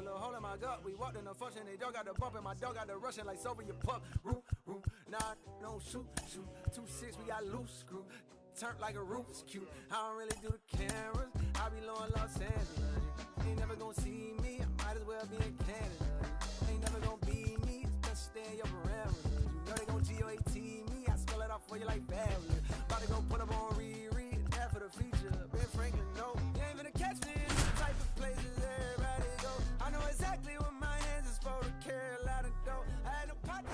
a little hole in my gut. We walked in the function, they dog got the bump, and my dog got the rushing like Soviet pup. Root, root, nah, don't shoot, shoot. 2-6, we got loose screw. Turned like a Rubik's Cube. I don't really do the cameras. I be low in Los Angeles. You ain't never gonna see me. I might as well be in Canada. You ain't never gonna be me. It's best stay in your parameters. You know they gon' GOAT me. I spell it out for you like fabulous. About to go put up on reread. That for the feature. Ben Franklin, no. You ain't gonna catch me in the type of places everybody go. I know exactly what my hands is for to carry a lot of dough. I had no pocket.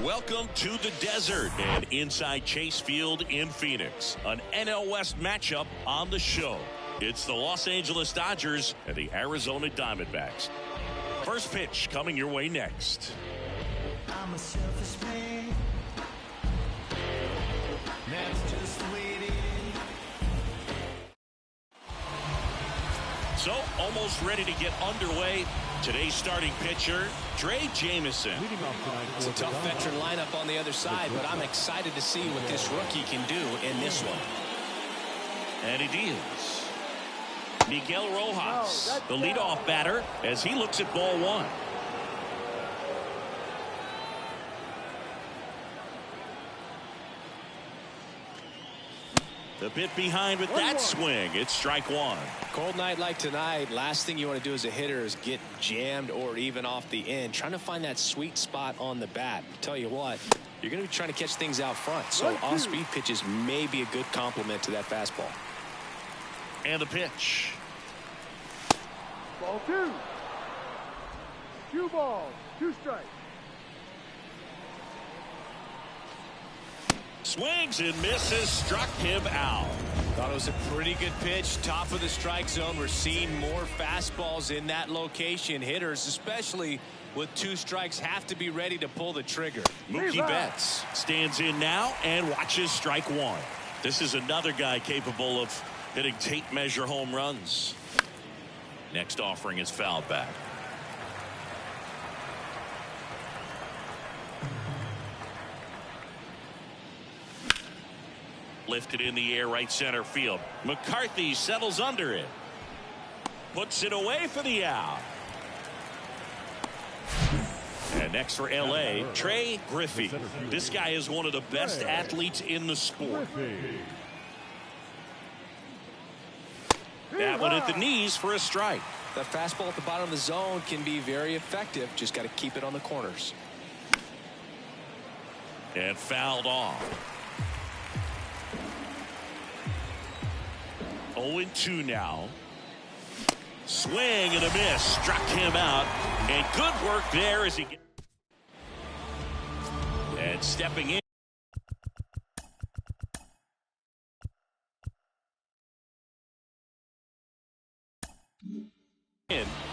Welcome to the desert and inside Chase Field in Phoenix. An NL West matchup on the show. It's the Los Angeles Dodgers and the Arizona Diamondbacks. First pitch coming your way next. I'm a selfish man. That's just the way it is. So, almost ready to get underway. Today's starting pitcher, Jameson. It's a tough veteran lineup on the other side, but I'm excited to see what this rookie can do in this one. And it is Miguel Rojas, the leadoff batter, as he looks at ball one. A bit behind with that swing. It's strike one. Cold night like tonight, last thing you want to do as a hitter is get jammed or even off the end. Trying to find that sweet spot on the bat. Tell you what, you're going to be trying to catch things out front. So off-speed pitches may be a good complement to that fastball. And the pitch. Ball two. 2 balls, 2 strikes. Swings and misses, struck him out. Thought it was a pretty good pitch. Top of the strike zone. We're seeing more fastballs in that location. Hitters, especially with 2 strikes, have to be ready to pull the trigger. Mookie Betts stands in now and watches strike one. This is another guy capable of hitting tape measure home runs. Next offering is fouled back. Lifted in the air, right center field. McCarthy settles under it. Puts it away for the out. And next for LA, Trey Griffey. This guy is one of the best athletes in the sport. That one at the knees for a strike. That fastball at the bottom of the zone can be very effective. Just got to keep it on the corners. And fouled off. 0-2 now. Swing and a miss. Struck him out. And good work there as he gets. And stepping in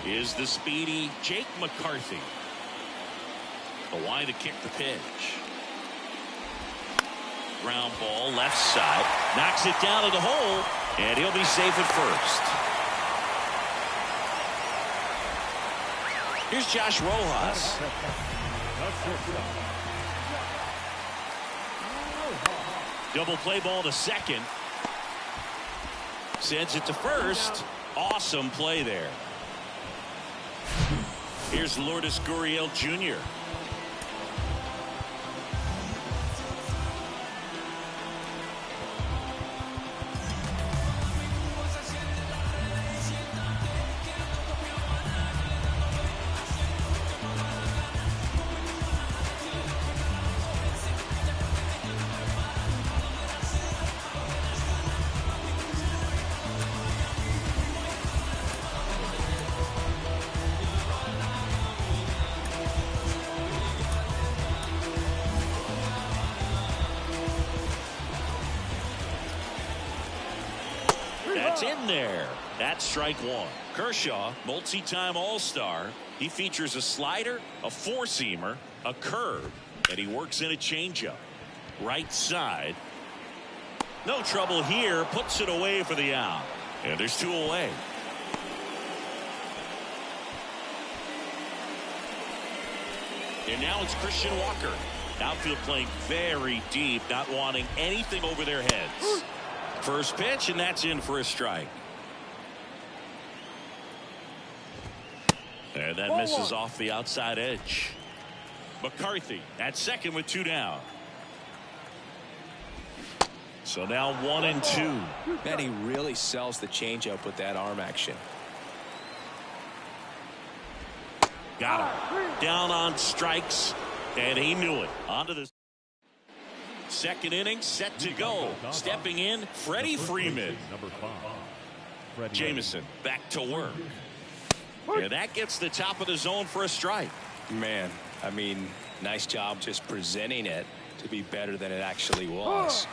is the speedy Jake McCarthy. A line to kick the pitch. Ground ball left side. Knocks it down to the hole. And he'll be safe at first. Here's Josh Rojas. Double play ball to second. Sends it to first. Awesome play there. Here's Lourdes Gurriel Jr. That's in there. That's strike one. Kershaw, multi-time All-Star. He features a slider, a four-seamer, a curve, and he works in a changeup. Right side. No trouble here. Puts it away for the out. And there's 2 away. And now it's Christian Walker. Outfield playing very deep, not wanting anything over their heads. First pitch, and that's in for a strike. And that misses off the outside edge. McCarthy at second with 2 down. So now 1-2. Man, he really sells the changeup with that arm action. Got him. Down on strikes, and he knew it. On to the second inning, set to go. Stepping in, Freddie Freeman. Jameson back to work. And that gets the top of the zone for a strike. Man, I mean, nice job just presenting it to be better than it actually was.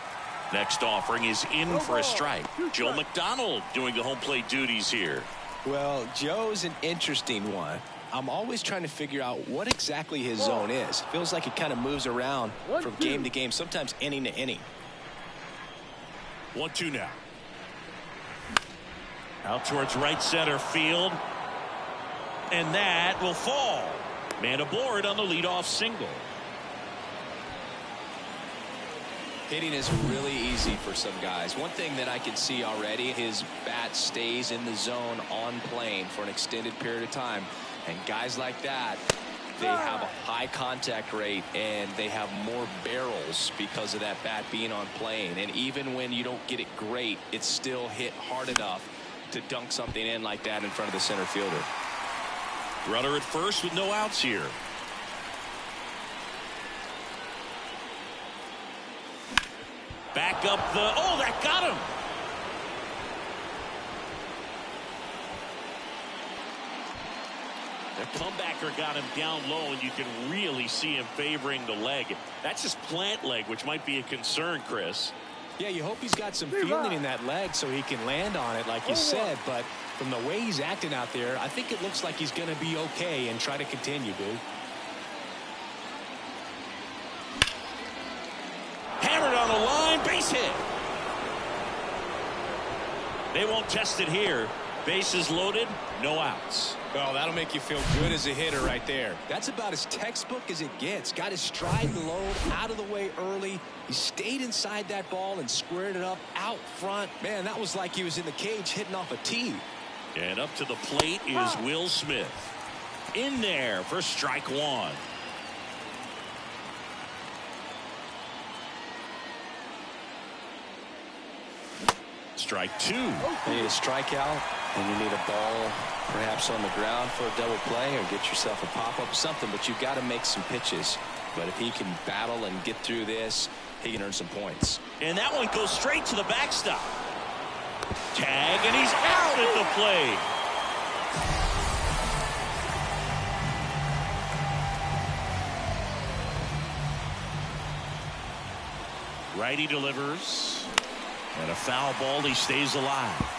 Next offering is in for a strike. Joe McDonald doing the home plate duties here. Well, Joe's an interesting one. I'm always trying to figure out what exactly his zone is. Feels like it kind of moves around from game to game, sometimes inning to inning. 1-2 now. Out towards right center field. And that will fall. Man aboard on the leadoff single. Hitting is really easy for some guys. One thing that I can see already, his bat stays in the zone on plane for an extended period of time. And guys like that, they have a high contact rate and they have more barrels because of that bat being on plane. And even when you don't get it great, it's still hit hard enough to dunk something in like that in front of the center fielder. Runner at first with no outs here. Back up the, oh, that got him. The comebacker got him down low, and you can really see him favoring the leg. That's his plant leg, which might be a concern, Chris. Yeah, you hope he's got some feeling in that leg so he can land on it, like you said. But from the way he's acting out there, I think it looks like he's going to be okay and try to continue, dude. Hammered on the line, base hit. They won't test it here. Bases loaded, no outs. Well, that'll make you feel good as a hitter right there. That's about as textbook as it gets. Got his stride and load out of the way early. He stayed inside that ball and squared it up out front. Man, that was like he was in the cage hitting off a tee. And up to the plate is Will Smith. In there for strike one. Strike two. You need a strikeout, and you need a ball perhaps on the ground for a double play or get yourself a pop-up or something, but you've got to make some pitches. But if he can battle and get through this, he can earn some points. And that one goes straight to the backstop. Tag, and he's out at the plate. Righty delivers. And a foul ball, he stays alive.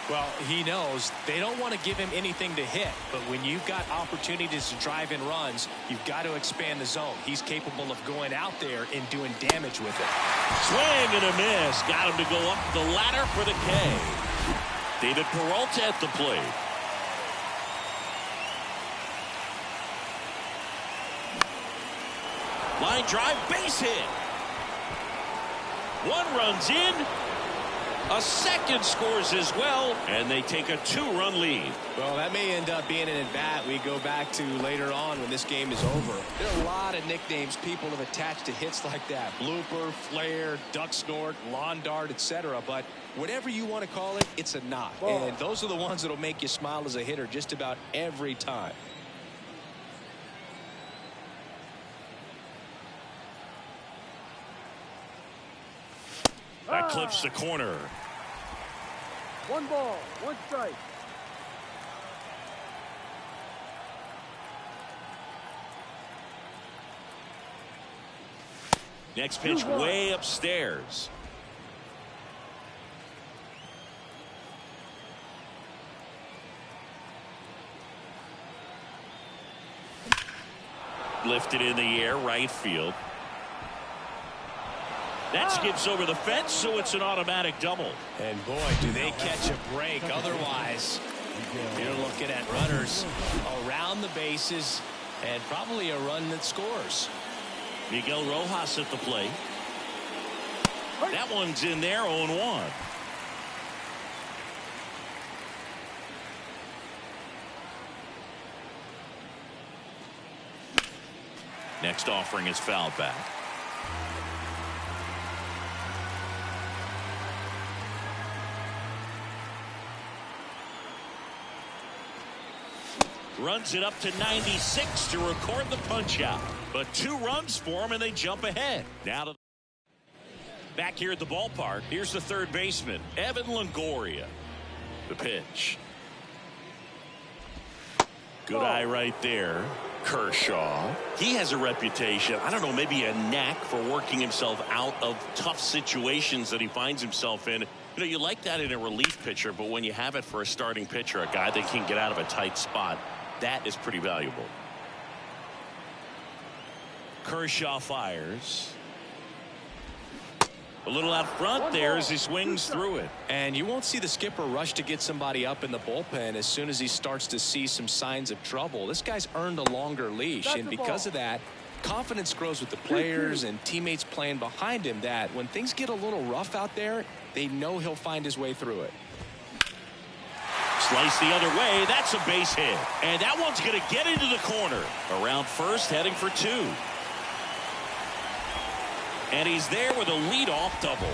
Well, he knows they don't want to give him anything to hit, but when you've got opportunities to drive in runs, you've got to expand the zone. He's capable of going out there and doing damage with it. Swing and a miss. Got him to go up the ladder for the K. David Peralta at the plate. Line drive, base hit. One runs in. A second scores as well, and they take a 2-run lead. Well, that may end up being an at-bat we go back to later on when this game is over. There are a lot of nicknames people have attached to hits like that. Blooper, flare, duck snort, lawn dart, etc. But whatever you want to call it, it's a knock. And those are the ones that'll make you smile as a hitter just about every time. That clips the corner. 1 ball, 1 strike. Next pitch way upstairs. Lifted in the air, right field. That skips over the fence, so it's an automatic double. And boy, do they catch a break. Otherwise, you're looking at runners around the bases and probably a run that scores. Miguel Rojas at the plate. That one's in there, 0-1. Next offering is fouled back. Runs it up to 96 to record the punch out. But 2 runs for him and they jump ahead. Now to back here at the ballpark. Here's the third baseman, Evan Longoria. The pitch. Good eye right there. Kershaw. He has a reputation, I don't know, maybe a knack for working himself out of tough situations that he finds himself in. You know, you like that in a relief pitcher, but when you have it for a starting pitcher, a guy that can get out of a tight spot, that is pretty valuable. Kershaw fires. A little out front there as he swings through it. And you won't see the skipper rush to get somebody up in the bullpen as soon as he starts to see some signs of trouble. This guy's earned a longer leash, and because of that, confidence grows with the players and teammates playing behind him, that when things get a little rough out there, they know he'll find his way through it. Slice the other way. That's a base hit. And that one's going to get into the corner. Around first, heading for 2. And he's there with a leadoff double.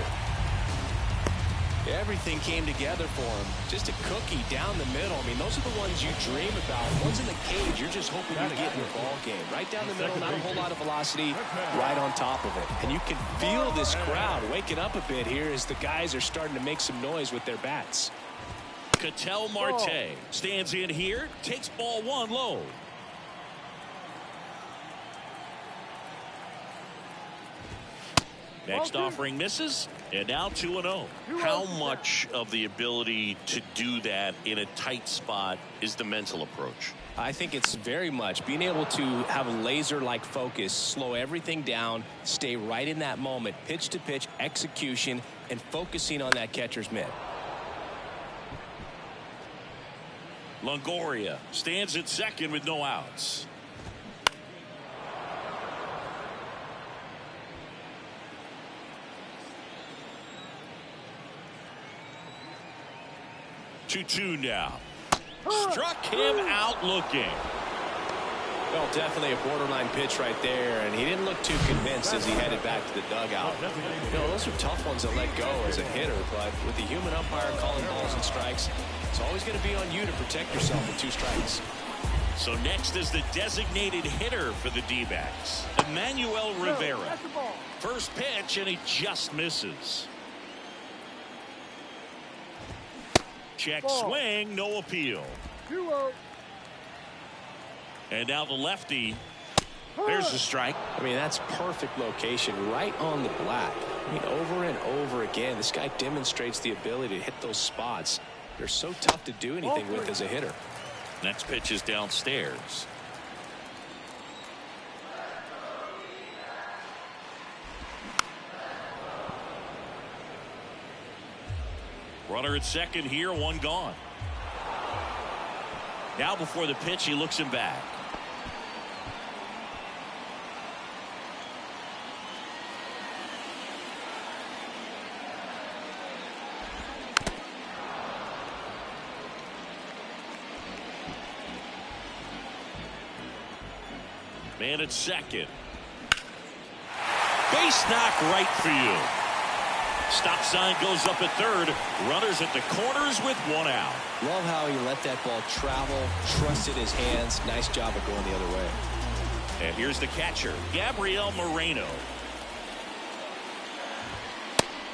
Everything came together for him. Just a cookie down the middle. I mean, those are the ones you dream about. Ones in the cage, you're just hoping you get in the ball game. Right down the middle, not a whole lot of velocity, right on top of it. And you can feel this crowd waking up a bit here as the guys are starting to make some noise with their bats. Ketel Marte stands in here, takes ball 1 low. Next offering misses, and now 2-0. How much of the ability to do that in a tight spot is the mental approach? I think it's very much being able to have a laser-like focus, slow everything down, stay right in that moment, pitch to pitch execution, and focusing on that catcher's mitt. Longoria stands at second with no outs. Two now. Struck him out looking. Well, definitely a borderline pitch right there, and he didn't look too convinced as he headed back to the dugout. You know, those are tough ones to let go as a hitter, but with the human umpire calling balls and strikes, it's always going to be on you to protect yourself with 2 strikes. So next is the designated hitter for the D-backs, Emmanuel Rivera. First pitch, and he just misses. Check swing, no appeal. 2-0. And now the lefty. There's the strike. I mean, that's perfect location, right on the black. I mean, over and over again, this guy demonstrates the ability to hit those spots. They're so tough to do anything with as a hitter. Next pitch is downstairs. Runner at second here, 1 gone. Now before the pitch, he looks him back. Man at second. Base knock right field. Stop sign goes up at third. Runners at the corners with 1 out. Love how he let that ball travel, trusted his hands. Nice job of going the other way. And here's the catcher, Gabriel Moreno.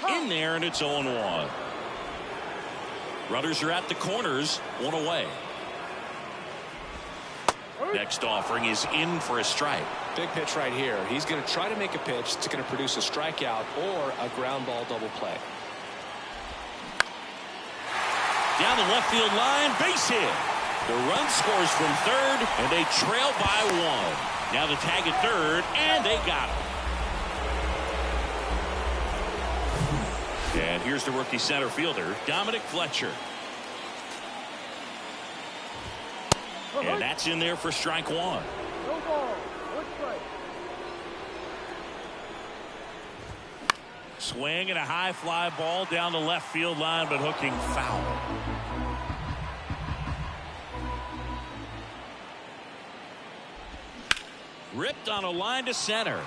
In there, and it's 0-1. Runners are at the corners, 1 away. Next offering is in for a strike. Big pitch right here. He's going to try to make a pitch that's going to produce a strikeout or a ground ball double play. Down the left field line, base hit. The run scores from third, and they trail by 1. Now the tag at third, and they got him. And here's the rookie center fielder, Dominic Fletcher. And that's in there for strike 1. No ball. 1 strike. Swing and a high fly ball down the left field line, but hooking foul. Ripped on a line to center.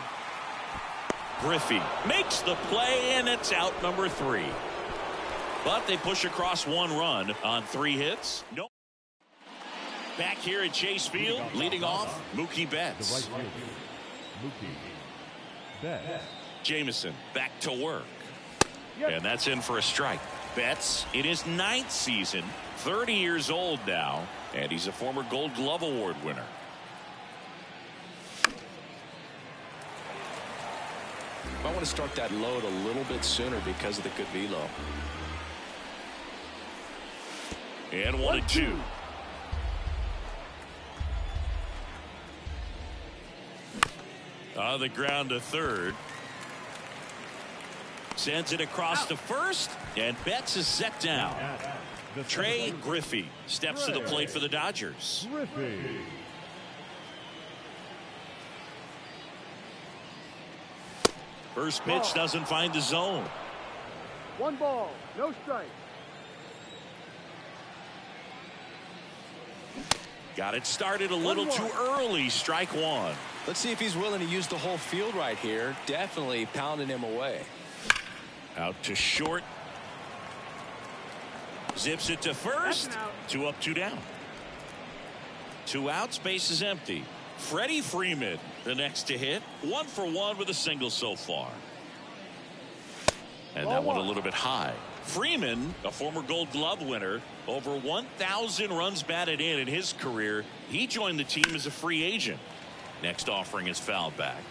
Griffey makes the play, and it's out number 3. But they push across 1 run on 3 hits. No. Back here at Chase Field, leading off, Mookie Betts. Jameson back to work. And that's in for a strike. Betts in his 9th season, 30 years old now, and he's a former Gold Glove Award winner. I want to start that load a little bit sooner because of the good velo. And 1-2. On the ground to third. Sends it across to first, and Betts is set down. Trey Griffey steps to the plate for the Dodgers. First pitch doesn't find the zone. 1 ball, no strike. Got it started a little too early. Strike 1. Let's see if he's willing to use the whole field right here. Definitely pounding him away. Out to short. Zips it to first. 2 up, 2 down. 2 outs, base is empty. Freddie Freeman, the next to hit. 1 for 1 with a single so far. And that one a little bit high. Freeman, a former Gold Glove winner, over 1,000 runs batted in his career. He joined the team as a free agent. Next offering is fouled back.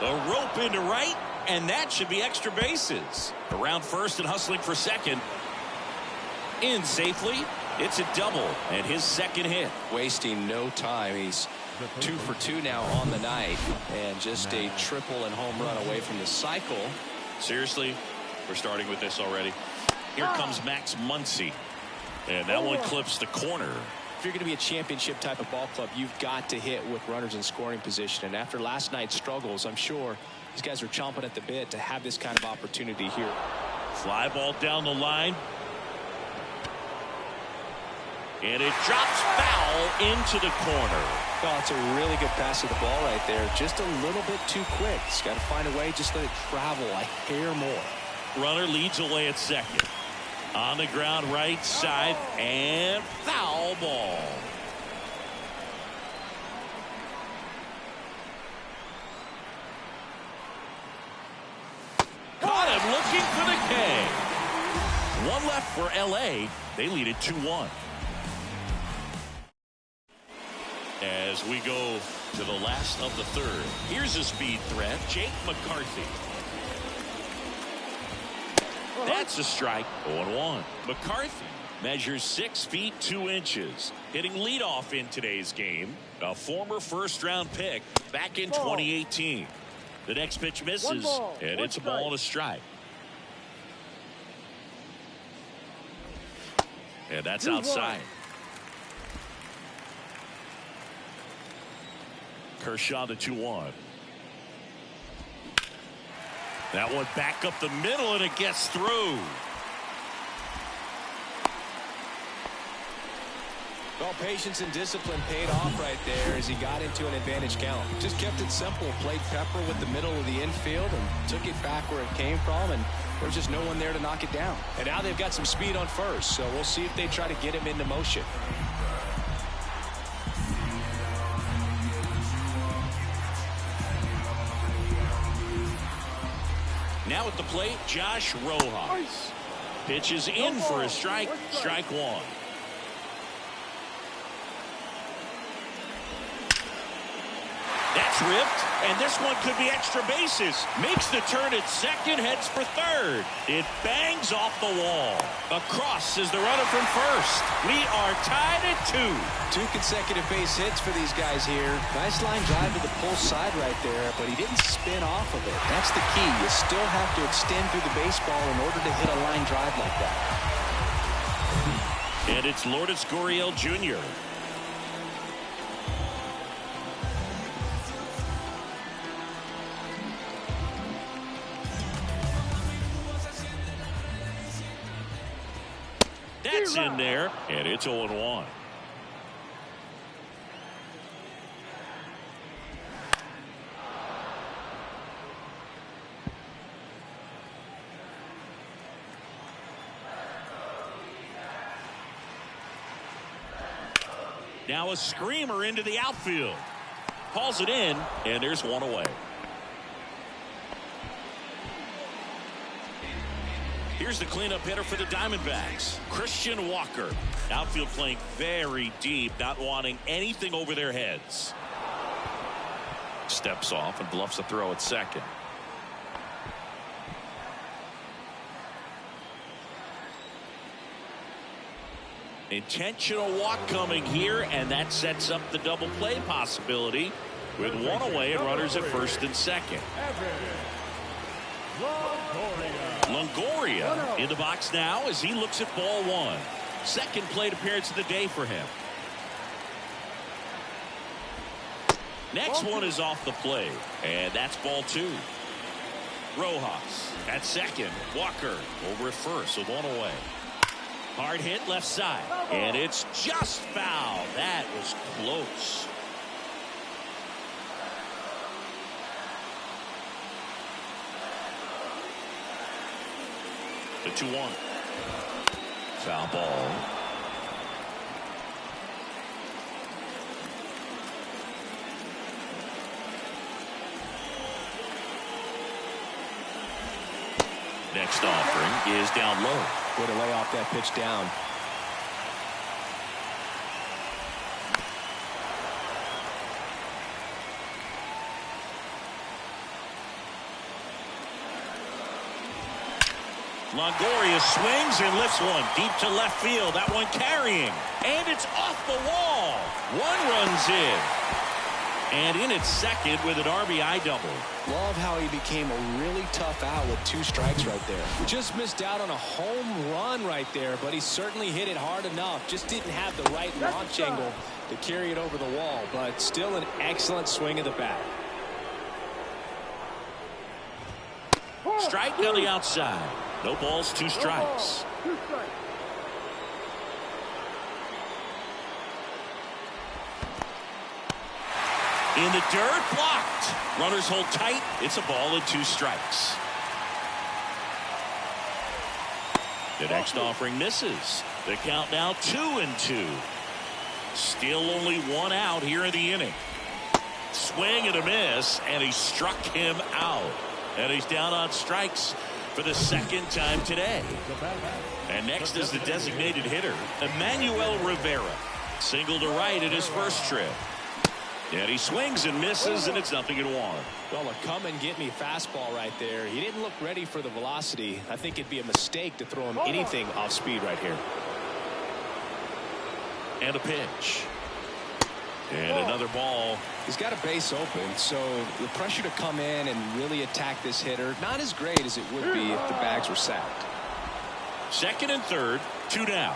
A rope into right, and that should be extra bases. Around first and hustling for second. In safely. It's a double and his 2nd hit. Wasting no time. He's 2 for 2 now on the night, and just a triple and home run away from the cycle. Seriously, we're starting with this already. Here comes Max Muncy, and that one clips the corner. If you're going to be a championship type of ball club, you've got to hit with runners in scoring position. And after last night's struggles, I'm sure these guys are chomping at the bit to have this kind of opportunity here. Fly ball down the line. And it drops foul into the corner. Well, it's a really good pass of the ball right there. Just a little bit too quick. He's got to find a way. Just let it travel a hair more. Runner leads away at second. On the ground right side, and foul ball. Caught him looking for the K. 1 left for LA. They lead it 2-1. As we go to the last of the 3rd. Here's a speed threat, Jake McCarthy. That's a strike. 0-1. McCarthy measures 6 feet 2 inches. Hitting leadoff in today's game. A former first-round pick back in 2018. The next pitch misses, and it's a ball and a strike. And that's outside. Kershaw to 2-1. That one back up the middle, and it gets through. Well, patience and discipline paid off right there as he got into an advantage count. Just kept it simple, played pepper with the middle of the infield and took it back where it came from, and there was just no one there to knock it down. And now they've got some speed on first, so we'll see if they try to get him into motion. Now at the plate, Josh Rojas. Pitches in for a strike. Strike 1. That's ripped, and this one could be extra bases. Makes the turn at second, heads for third. It bangs off the wall. Across is the runner from first. We are tied at 2. 2 consecutive base hits for these guys here. Nice line drive to the pull side right there, but he didn't spin off of it. That's the key. You still have to extend through the baseball in order to hit a line drive like that. And it's Lourdes Gurriel Jr. That's in there, and it's 0-1. Now a screamer into the outfield. Calls it in, and there's one away. Here's the cleanup hitter for the Diamondbacks, Christian Walker. Outfield playing very deep, not wanting anything over their heads. Steps off and bluffs the throw at second. Intentional walk coming here, and that sets up the double play possibility with one away and runners at first and second. Longoria in the box now as he looks at ball one. Second plate appearance of the day for him. Next one is off the plate, and that's ball two. Rojas at second. Walker over at first with one away. Hard hit left side, and it's just foul. That was close. The 2-1. Foul ball. Next offering is down low. Way to lay off that pitch down. Longoria swings and lifts one deep to left field. That one carrying. And it's off the wall. One runs in. And in its second with an RBI double. Love how he became a really tough out with 2 strikes right there. Just missed out on a home run right there, but he certainly hit it hard enough. Just didn't have the right launch angle to carry it over the wall, but still an excellent swing of the bat. Strike on the outside. No balls, 2 strikes. In the dirt, blocked. Runners hold tight. It's a ball and 2 strikes. The next offering misses. The count now 2-2. Still only 1 out here in the inning. Swing and a miss, and he struck him out. And he's down on strikes for the second time today. And next is the designated hitter, Emmanuel Rivera. Single to right at his first trip. And he swings and misses, and it's 0-1. Well, a come-and-get-me fastball right there. He didn't look ready for the velocity. I think it'd be a mistake to throw him anything off speed right here. And a pitch. And another ball. He's got a base open, so the pressure to come in and really attack this hitter, not as great as it would be if the bags were sacked. Second and third, 2 down.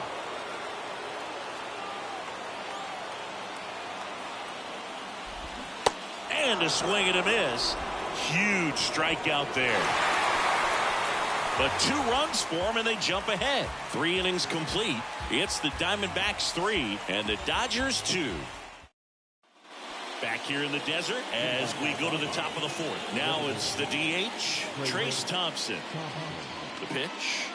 And a swing and a miss. Huge strikeout there. But 2 runs for him, and they jump ahead. 3 innings complete. It's the Diamondbacks 3 and the Dodgers 2. Back here in the desert as we go to the top of the 4th. Now it's the DH, Trace Thompson. The pitch.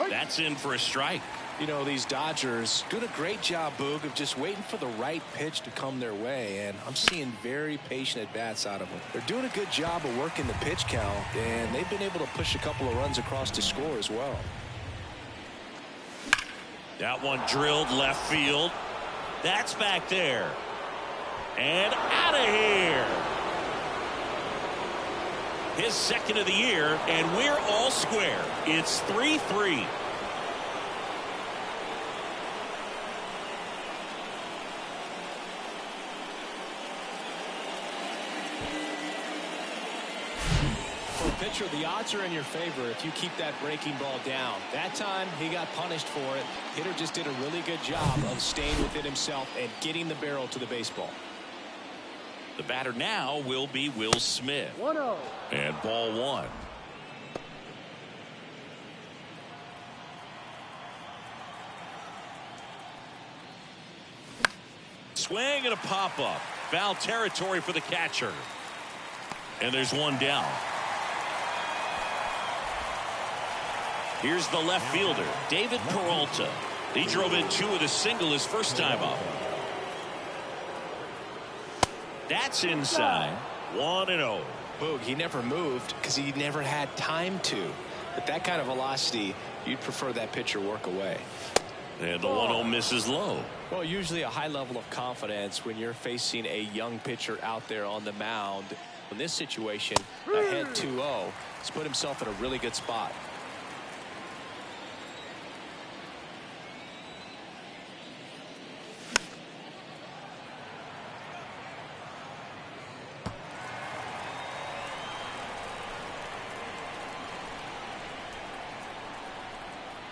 That's in for a strike. You know, these Dodgers doing a great job, Boog, of just waiting for the right pitch to come their way, and I'm seeing very patient at-bats out of them. They're doing a good job of working the pitch count, and they've been able to push a couple of runs across to score as well. That one drilled left field. That's back there. And out of here. His second of the year, and we're all square. It's 3-3. Pitcher, the odds are in your favor if you keep that breaking ball down. That time he got punished for it. Hitter just did a really good job of staying within himself and getting the barrel to the baseball. The batter now will be Will Smith. 1-0. And ball 1. swing and a pop-up. Foul territory for the catcher. And there's one down. Here's the left fielder, David Peralta. He drove in 2 with a single his first time up. That's inside. 1-0. Boog, he never moved because he never had time to. With that kind of velocity, you'd prefer that pitcher work away. And the 1-0 misses low. Well, usually a high level of confidence when you're facing a young pitcher out there on the mound. In this situation, ahead 2-0, he's put himself in a really good spot.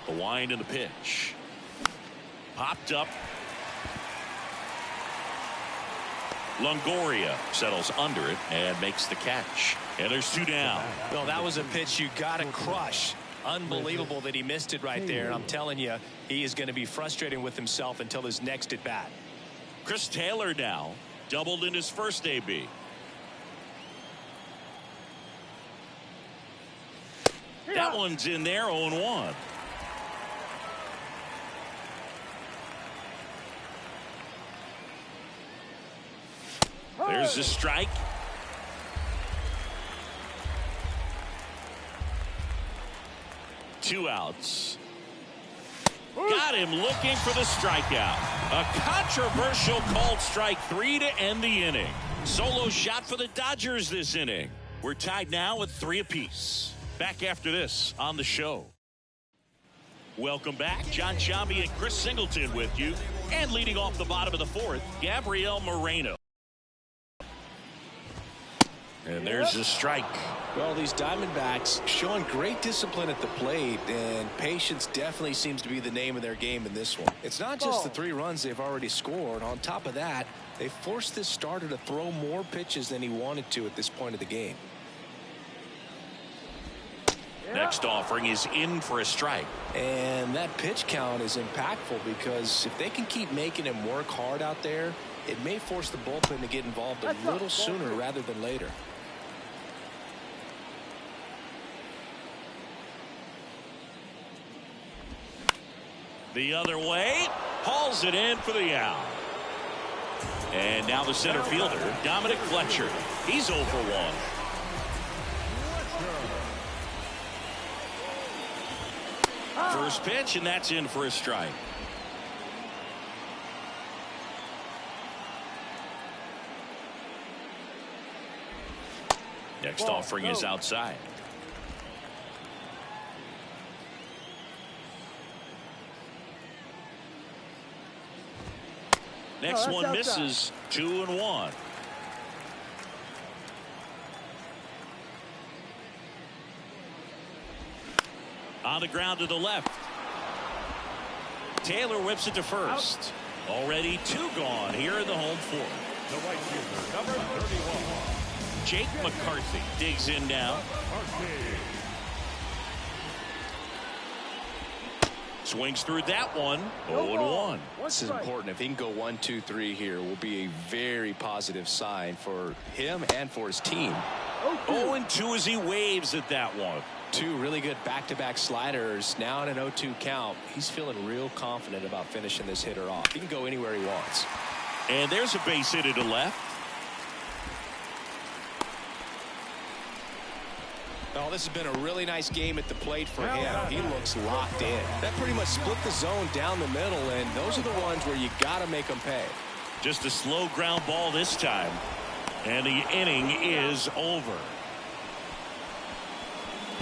The wind and the pitch. Popped up. Longoria settles under it and makes the catch. And there's 2 down. Well, that was a pitch you got to crush. Unbelievable that he missed it right there. And I'm telling you, he is going to be frustrated with himself until his next at bat. Chris Taylor now doubled in his first AB. That one's in there, 0-1. There's the strike. Two outs. Got him looking for the strikeout. A controversial called strike 3 to end the inning. Solo shot for the Dodgers this inning. We're tied now with 3 apiece. Back after this on the show. Welcome back. John Chambi and Chris Singleton with you. And leading off the bottom of the 4th, Gabriel Moreno. And there's the strike. Well, these Diamondbacks showing great discipline at the plate, and patience definitely seems to be the name of their game in this one. It's not just the 3 runs they've already scored. On top of that, they forced this starter to throw more pitches than he wanted to at this point of the game. Next offering is in for a strike. And that pitch count is impactful because if they can keep making him work hard out there, it may force the bullpen to get involved a little sooner rather than later. The other way, hauls it in for the out. And now the center fielder, Dominic Fletcher. He's 0 for 1. First pitch, and that's in for a strike. Next offering is outside. Next one misses. 2-1. On the ground to the left. Taylor whips it to first. Already 2 gone here in the home 4th. The right fielder, number 31. Jake McCarthy digs in now. Swings through that one. 0-1. This is important. If he can go 1-2-3 here, will be a very positive sign for him and for his team. 0-2 as he waves at that one. 2 really good back-to-back sliders. Now in an 0-2 count, he's feeling real confident about finishing this hitter off. He can go anywhere he wants. And there's a base hit to the left. Oh, this has been a really nice game at the plate for him. He looks locked in. That pretty much split the zone down the middle, and those are the ones where you got to make them pay. Just a slow ground ball this time. And the inning is over.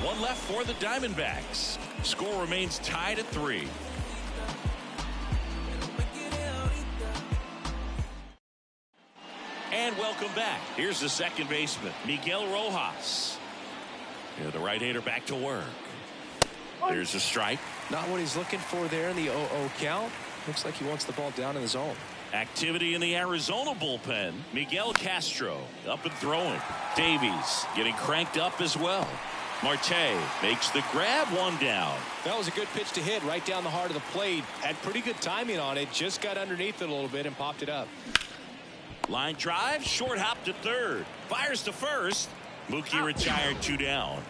1 left for the Diamondbacks. Score remains tied at 3. And welcome back. Here's the second baseman, Miguel Rojas. Yeah, the right-hander back to work. There's a strike. Not what he's looking for there in the 0-0 count. Looks like he wants the ball down in the zone. Activity in the Arizona bullpen. Miguel Castro up and throwing. Davies getting cranked up as well. Marte makes the grab, 1 down. That was a good pitch to hit right down the heart of the plate. Had pretty good timing on it. Just got underneath it a little bit and popped it up. Line drive, short hop to third. Fires to first. Mookie retired, 2 down.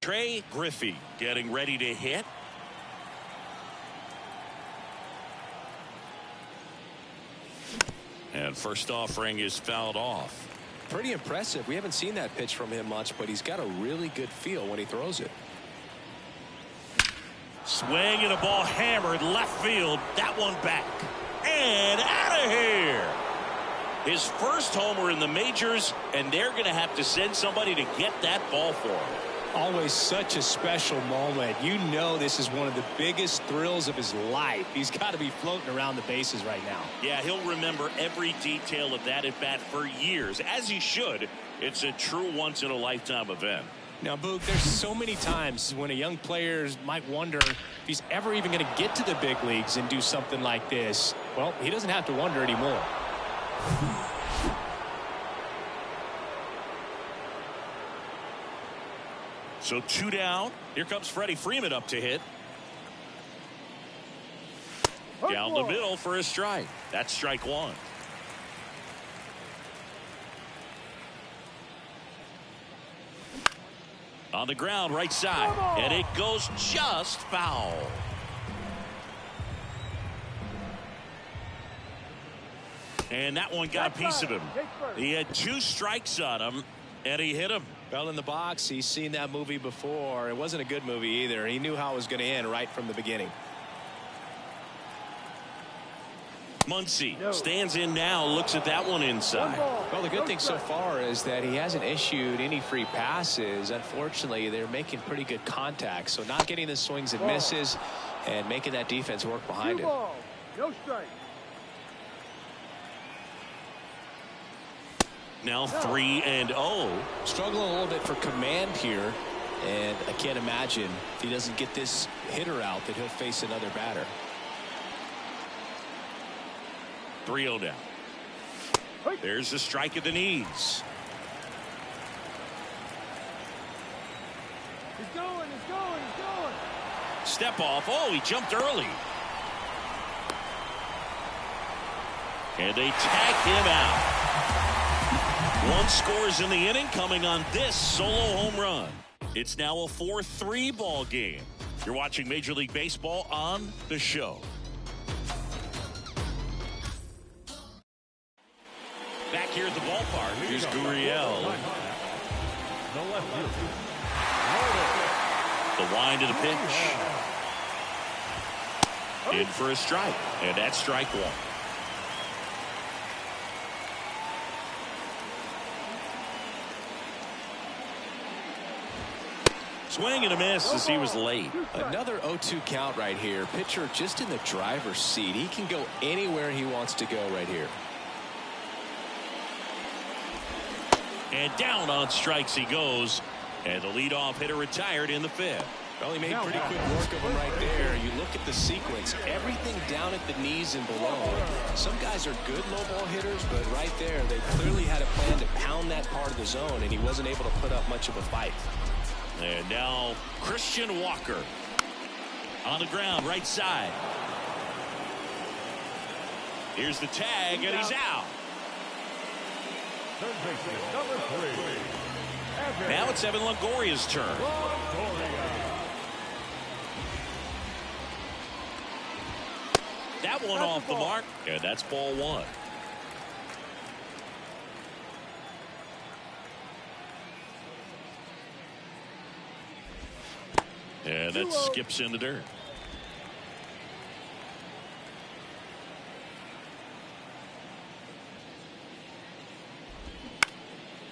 Trey Griffey getting ready to hit. And first offering is fouled off. Pretty impressive. We haven't seen that pitch from him much, but he's got a really good feel when he throws it. Swing and a ball hammered left field. That one back. And out of here. His first homer in the majors, and they're going to have to send somebody to get that ball for him. Always such a special moment. You know this is one of the biggest thrills of his life. He's got to be floating around the bases right now. Yeah, he'll remember every detail of that at bat for years, as he should. It's a true once-in-a-lifetime event. Now, Boog, there's so many times when a young player might wonder if he's ever even going to get to the big leagues and do something like this. Well, he doesn't have to wonder anymore. So 2 down. Here comes Freddie Freeman up to hit. Down the middle for a strike. That's strike 1. On the ground, right side. And it goes just foul. And that one got a piece of him. He had 2 strikes on him, and he hit him. Well, in the box, he's seen that movie before. It wasn't a good movie either. He knew how it was going to end right from the beginning. Muncy stands in now, looks at that one inside. Well, the good thing so far is that he hasn't issued any free passes. Unfortunately, they're making pretty good contact. So not getting the swings and misses and making that defense work behind him. No strike. Now 3-0. Struggling a little bit for command here. And I can't imagine if he doesn't get this hitter out that he'll face another batter. 3-0 down. There's the strike at the knees. He's going. Step off. Oh, he jumped early. And they tag him out. 1 scores in the inning, coming on this solo home run. It's now a 4-3 ball game. You're watching Major League Baseball on The Show. Back here at the ballpark, here's Gurriel. The wind of the pitch. In for a strike, and that's strike 1. Swing and a miss as he was late. Another 0-2 count right here. Pitcher just in the driver's seat. He can go anywhere he wants to go right here. And down on strikes he goes. And the leadoff hitter retired in the 5th. Well, he made pretty quick work of him right there. You look at the sequence, everything down at the knees and below. Some guys are good low ball hitters, but right there, they clearly had a plan to pound that part of the zone, and he wasn't able to put up much of a fight. And now Christian Walker on the ground, right side. Here's the tag, and he's out. Now it's Evan Longoria's turn. That one off the mark, and that's ball 1. And that skips in the dirt.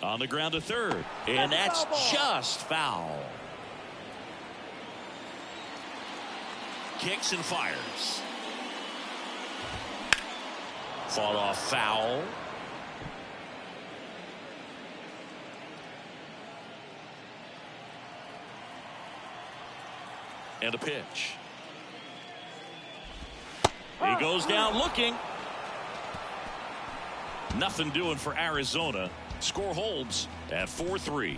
On the ground to third, and that's just foul. Kicks and fires. Fought off foul. And a pitch. He goes down looking. Nothing doing for Arizona. Score holds at 4-3.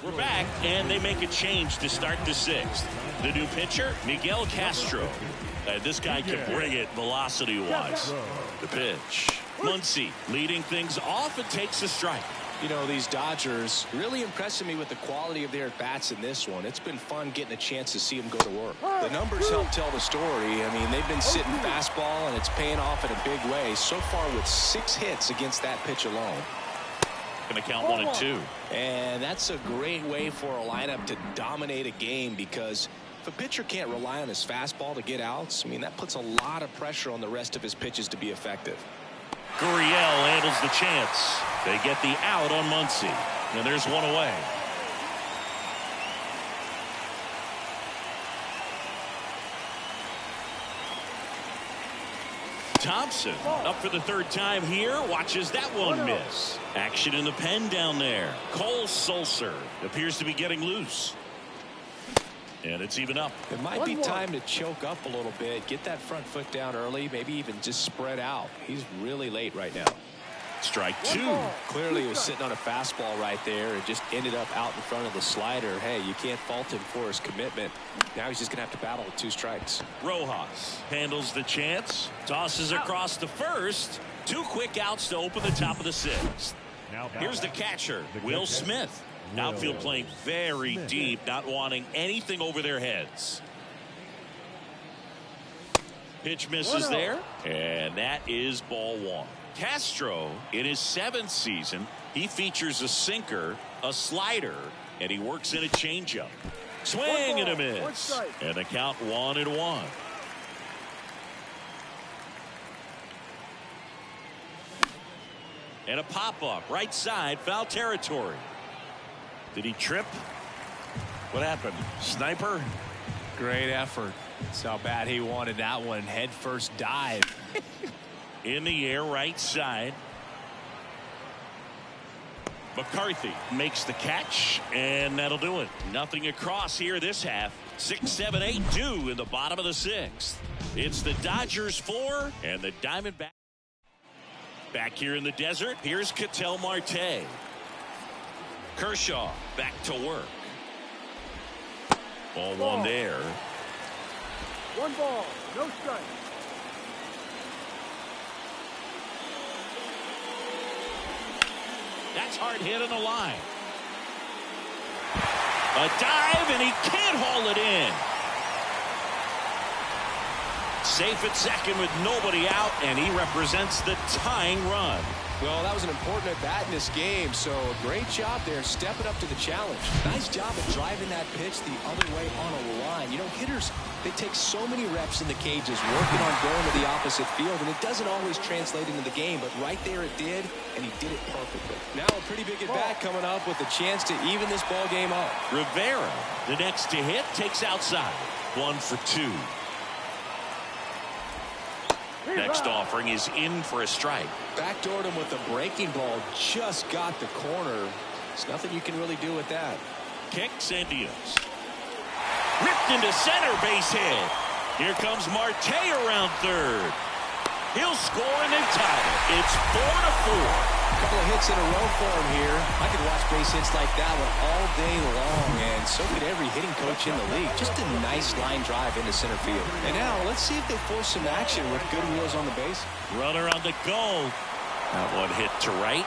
We're back, and they make a change to start the sixth. The new pitcher, Miguel Castro. This guy can bring it velocity-wise. The pitch. Muncy leading things off and takes a strike. You know, these Dodgers really impressing me with the quality of their at-bats in this one. It's been fun getting a chance to see them go to work. The numbers help tell the story. I mean, they've been sitting fastball, and it's paying off in a big way. So far with 6 hits against that pitch alone. Going to count 1-2. And that's a great way for a lineup to dominate a game, because if a pitcher can't rely on his fastball to get outs, I mean, that puts a lot of pressure on the rest of his pitches to be effective. Gurriel handles the chance. They get the out on Muncy. And there's one away. Thompson up for the 3rd time here. Watches that one miss. Action in the pen down there. Cole Sulser appears to be getting loose. And it's even up. It might be time to choke up a little bit. Get that front foot down early. Maybe even just spread out. He's really late right now. Strike 2. Clearly he was sitting on a fastball right there and just ended up out in front of the slider. Hey, you can't fault him for his commitment. Now he's just going to have to battle with 2 strikes. Rojas handles the chance. Tosses across the first. 2 quick outs to open the top of the 6th. Here's the catcher, Will Smith. Outfield playing very deep, not wanting anything over their heads. Pitch misses there, and that is ball 1. Castro, in his 7th season, he features a sinker, a slider, and he works in a changeup. Swing and a miss. And the count 1-1. And a pop-up, right side, foul territory. Did he trip? What happened? Sniper? Great effort. That's how bad he wanted that one. Head first dive. In the air, right side. McCarthy makes the catch, and that'll do it. Nothing across here this half. 6, 7, 8, 2 in the bottom of the 6th. It's the Dodgers 4 and the Diamondbacks. Back here in the desert, here's Ketel Marte. Kershaw back to work. Ball 1 there. 1 ball, no strike. That's hard hit on the line. A dive, and he can't haul it in. Safe at second with nobody out, and he represents the tying run. Well, that was an important at-bat in this game, so great job there stepping up to the challenge. Nice job of driving that pitch the other way on a line. You know, hitters, they take so many reps in the cages working on going to the opposite field, and it doesn't always translate into the game, but right there it did, and he did it perfectly. Now a pretty big at-bat coming up with a chance to even this ball game up. Rivera, the next to hit, takes outside. 1 for 2. Next offering is in for a strike. Backdoored him with a breaking ball, just got the corner. There's nothing you can really do with that. Kicks and deals. Ripped into center, base hit. Here comes Marte around 3rd. He'll score, and they've tied it. It's 4-4. A couple of hits in a row for him here. I could watch base hits like that one all day long, and so could every hitting coach in the league. Just a nice line drive into center field. And now let's see if they force some action with good wheels on the base. Runner on the go. That one hit to right.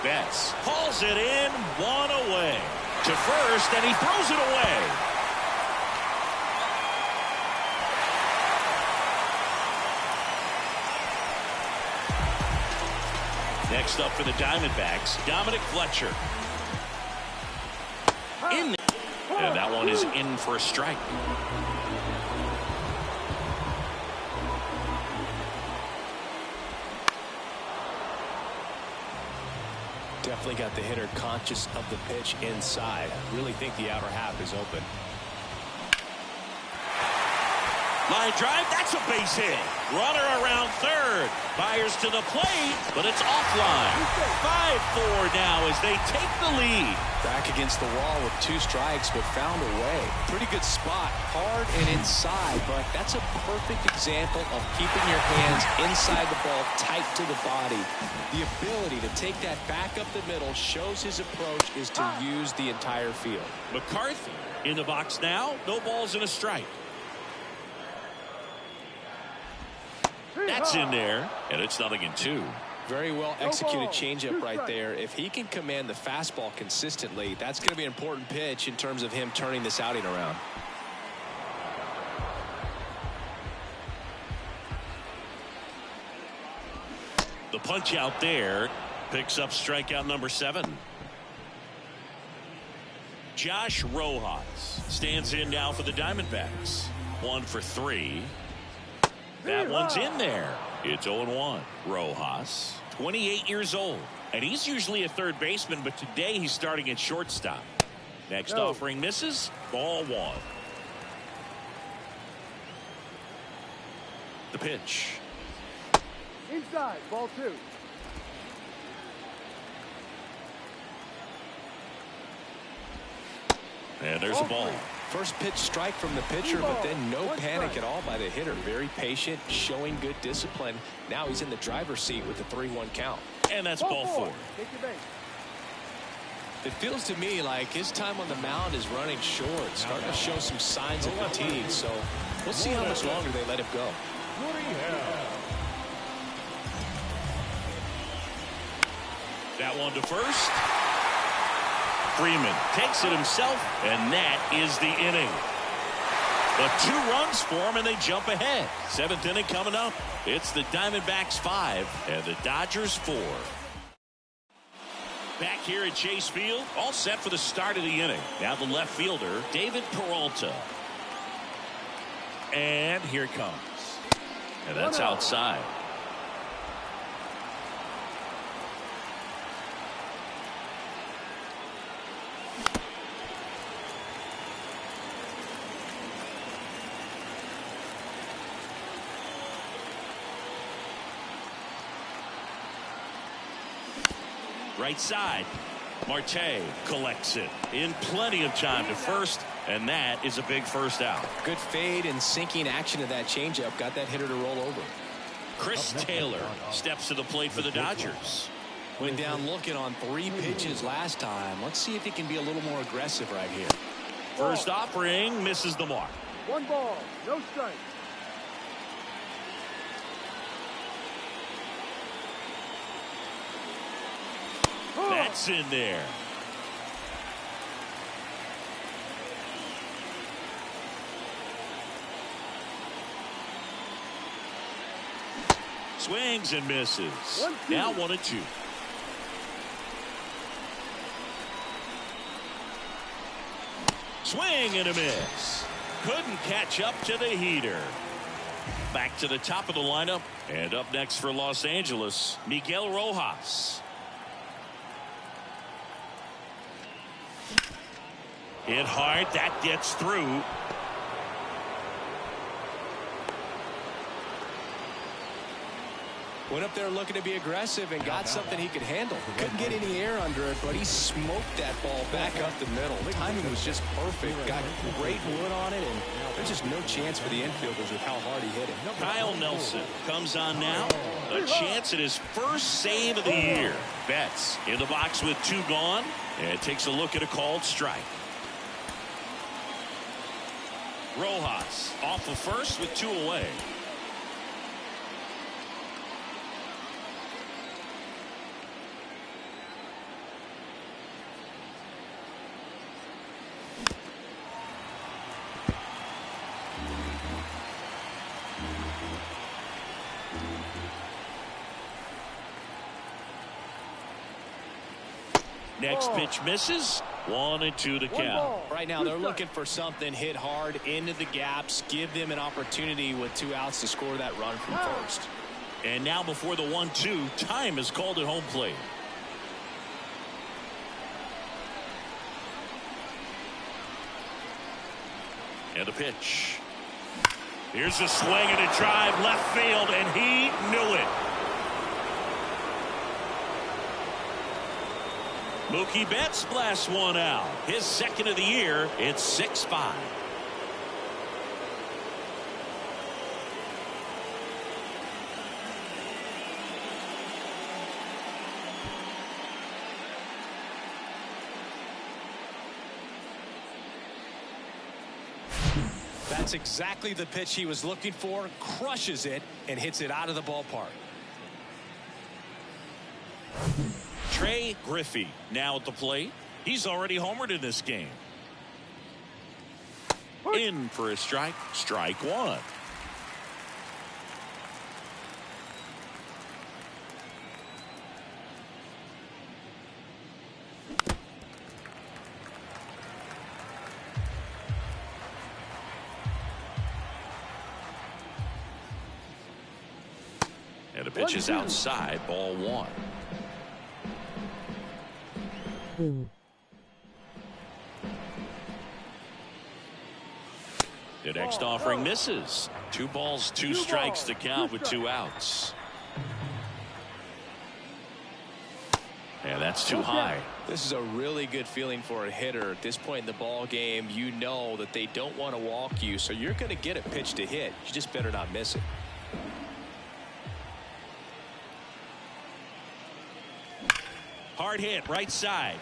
Betts hauls it in, 1 away. To first, and he throws it away. Next up for the Diamondbacks, Dominic Fletcher. In there. And that one is in for a strike. Definitely got the hitter conscious of the pitch inside. Really think the outer half is open. Line drive, that's a base hit. Runner around 3rd. Fires to the plate, but it's offline. 4 now as they take the lead. Back against the wall with 2 strikes, but found a way. Pretty good spot, hard and inside, but that's a perfect example of keeping your hands inside the ball, tight to the body. The ability to take that back up the middle shows his approach is to use the entire field. McCarthy in the box now. No balls and a strike. That's in there, and it's 0-2. Very well executed changeup right there. If he can command the fastball consistently, that's going to be an important pitch in terms of him turning this outing around. The punch out there picks up strikeout number 7. Josh Rojas stands in now for the Diamondbacks. 1 for 3. That one's in there. It's 0-1. Rojas, 28 years old, and he's usually a third baseman, but today he's starting at shortstop. Next offering misses. Ball 1. The pitch. Inside, ball 2. And there's a ball. First pitch strike from the pitcher, but then no panic at all by the hitter. Very patient, showing good discipline. Now he's in the driver's seat with a 3-1 count. And that's ball 4. Take your base. It feels to me like his time on the mound is running short, starting to show some signs of fatigue. So we'll see how much longer they let him go. That one to first. Freeman takes it himself, and that is the inning. But 2 runs for him, and they jump ahead. 7th inning coming up. It's the Diamondbacks 5 and the Dodgers 4. Back here at Chase Field, all set for the start of the inning. Now the left fielder, David Peralta. And here it comes. And that's outside. Right side. Marte collects it in plenty of time to first, and that is a big first out. Good fade and sinking action of that changeup got that hitter to roll over. Chris Taylor steps to the plate for the Dodgers. Went down looking on 3 pitches last time. Let's see if he can be a little more aggressive right here. First offering misses the mark. 1 ball, no strike. That's in there. Swings and misses. Now 1-2. Swing and a miss. Couldn't catch up to the heater. Back to the top of the lineup. And up next for Los Angeles, Miguel Rojas. Hit hard. That gets through. Went up there looking to be aggressive and got something he could handle. Couldn't get any air under it, but he smoked that ball back up the middle. Timing was just perfect. Got great wood on it, and there's just no chance for the infielders with how hard he hit it. Kyle Nelson comes on now. A chance at his first save of the year. Betts in the box with 2 gone, and takes a look at a called strike. Rojas off of first with 2 away. Next pitch misses. 1-2 to count. Right now they're looking for something hit hard into the gaps. Give them an opportunity with 2 outs to score that run from first. And now before the 1-2, time is called at home plate. And the pitch. Here's a swing and a drive left field, and he knew it. Mookie Betts blasts one out. His second of the year. It's 6-5. That's exactly the pitch he was looking for. Crushes it and hits it out of the ballpark. Trey Griffey now at the plate. He's already homered in this game. In for a strike. Strike one. And the pitch is outside. Ball one. The next offering misses. 2 balls, 2 strikes to count with 2 outs. And that's too high. This is a really good feeling for a hitter at this point in the ball game. You know that they don't want to walk you, so you're going to get a pitch to hit. You just better not miss it. Hard hit right side.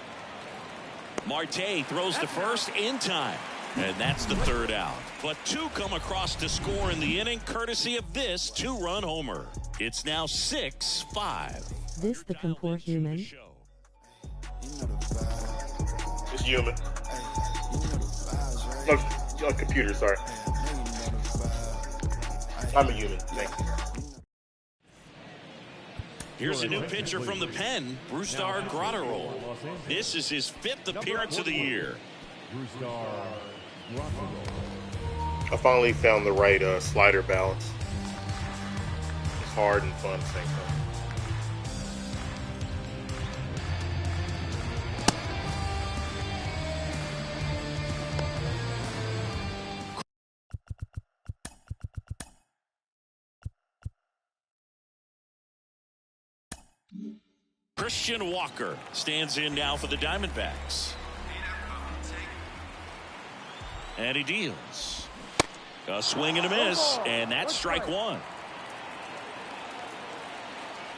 Marte throws to first in time. And that's the 3rd out. But 2 come across to score in the inning courtesy of this 2-run homer. It's now 6-5. This the comport human? It's human. No, computer, sorry. I'm a human. Thank you. Here's a new pitcher from the pen, Brusdar Graterol. This is his 5th appearance of the year. I finally found the right slider balance. It's hard and fun at the same time. Christian Walker stands in now for the Diamondbacks. And he deals. A swing and a miss, and that's strike one.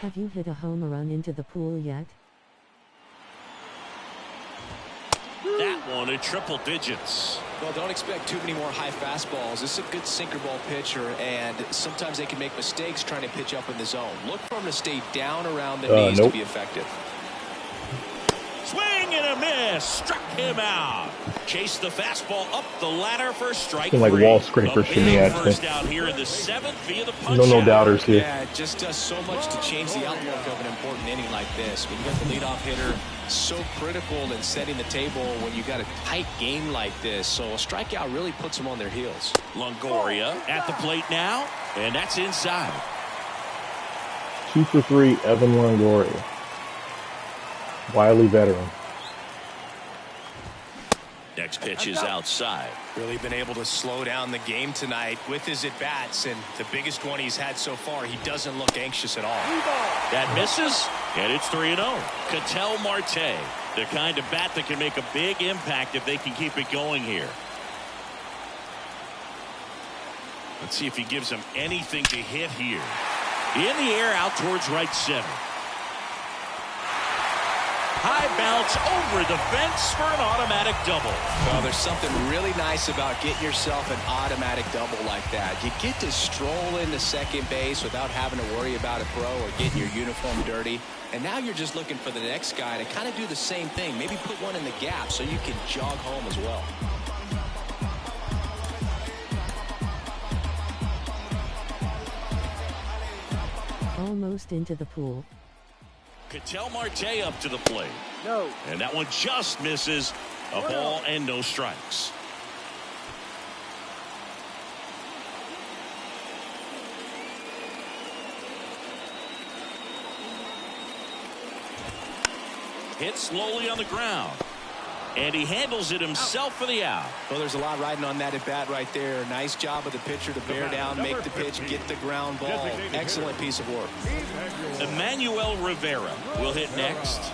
Have you hit a home run into the pool yet? That one at triple digits. Well, don't expect too many more high fastballs. This is a good sinker ball pitcher, and sometimes they can make mistakes trying to pitch up in the zone. Look for him to stay down around the knees to be effective. Swing and a miss. Struck him out. Chased the fastball up the ladder for strike like three. wall scrapers for me, actually. First out here in the 7th via the punch No out. doubters here. Yeah, it just does so much to change the outlook of an important inning like this. When you got the leadoff hitter, so critical in setting the table when you got a tight game like this. So a strikeout really puts them on their heels. Longoria at the plate now, and that's inside. 2 for 3, Evan Longoria. Wily veteran. Next pitch is outside. Really been able to slow down the game tonight with his at-bats, and the biggest one he's had so far, he doesn't look anxious at all. That misses, and it's 3-0. Ketel Marte, the kind of bat that can make a big impact if they can keep it going here. Let's see if he gives them anything to hit here. In the air out towards right center. High bounce over the fence for an automatic double. Well, there's something really nice about getting yourself an automatic double like that. You get to stroll into second base without having to worry about a throw or getting your uniform dirty. And now you're just looking for the next guy to kind of do the same thing. Maybe put one in the gap so you can jog home as well. Almost into the pool. Ketel Marte up to the plate. No. And that one just misses. A ball and no strikes. Hit slowly on the ground. And he handles it himself for the out. Well, there's a lot riding on that at bat right there. Nice job of the pitcher to bear down, make the pitch, get the ground ball. Excellent piece of work. Emmanuel Rivera will hit next.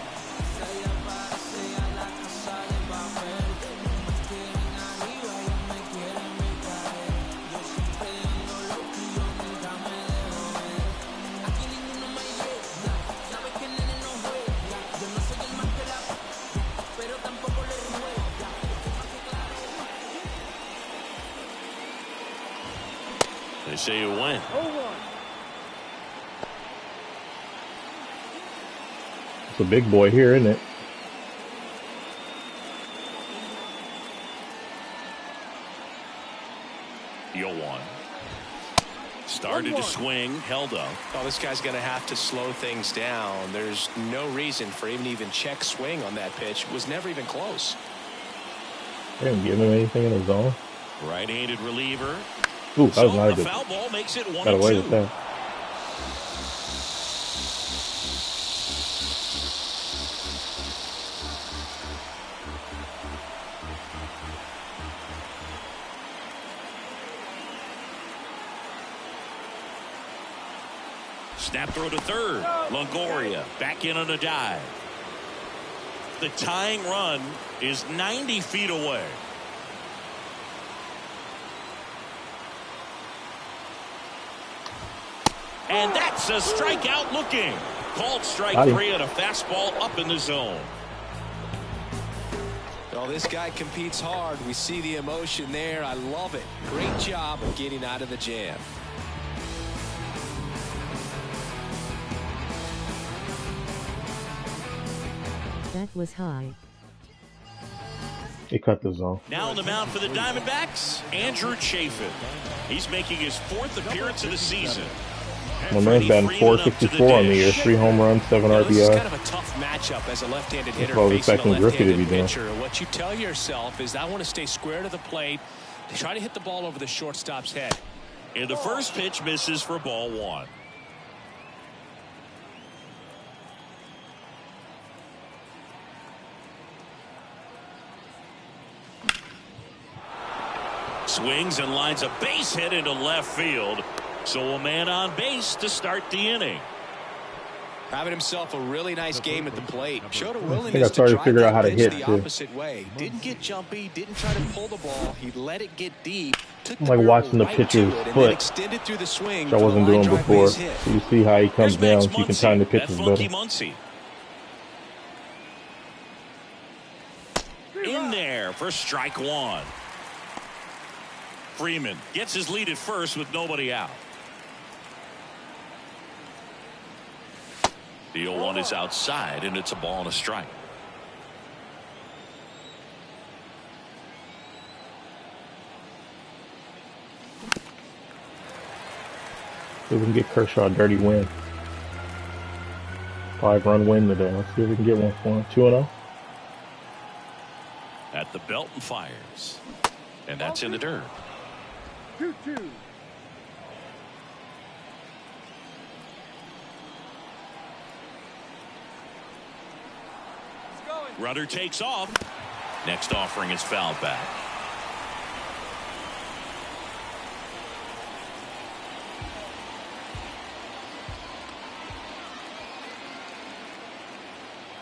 say you win. 0-1. It's a big boy here, isn't it? Yo one. Started to swing, held up. Oh, this guy's going to have to slow things down. There's no reason for him to even check swing on that pitch. It was never even close. They didn't give him anything in the zone. Right-handed reliever. Ooh, that was not a The good. foul ball makes it 1-2. Got away with that. Snap throw to third. Longoria back in on a dive. The tying run is 90 feet away. And that's a strikeout looking. Called strike three on a fastball up in the zone. Well, this guy competes hard. We see the emotion there. I love it. Great job of getting out of the jam. That was high. He cut the zone. Now on the mound for the Diamondbacks, Andrew Chafin. He's making his 4th appearance of the season. My man's batting 464 on the year, 3 home runs, 7 RBI. This is kind of a tough matchup as a left-handed hitter Well, facing a expecting Griffey to be left-handed doing. pitcher. What you tell yourself is, I want to stay square to the plate, try to hit the ball over the shortstop's head. And the first pitch misses for ball 1. Swings and lines a base hit into left field. So a man on base to start the inning. Having himself a really nice game at the plate. Showed a I willingness think I started to figure out how to hit, the too. opposite way. Didn't get jumpy, didn't try to pull the ball. He let it get deep. Took I'm the like barrel watching the right pitcher's to it, and foot, then extended through the swing which I for the wasn't line doing drive before. base hit. So you see how he comes Here's down, Max so you can Muncy. time the That pitches funky better. Muncy. In there for strike 1. Freeman gets his lead at first with nobody out. The 0-1 is outside, and it's a ball and a strike. See if we can get Kershaw a dirty win. 5-run win today. Let's see if we can get one for him. 2-0. At the belt and fires. And that's in the dirt. 2-2. Rudder takes off. Next offering is fouled back.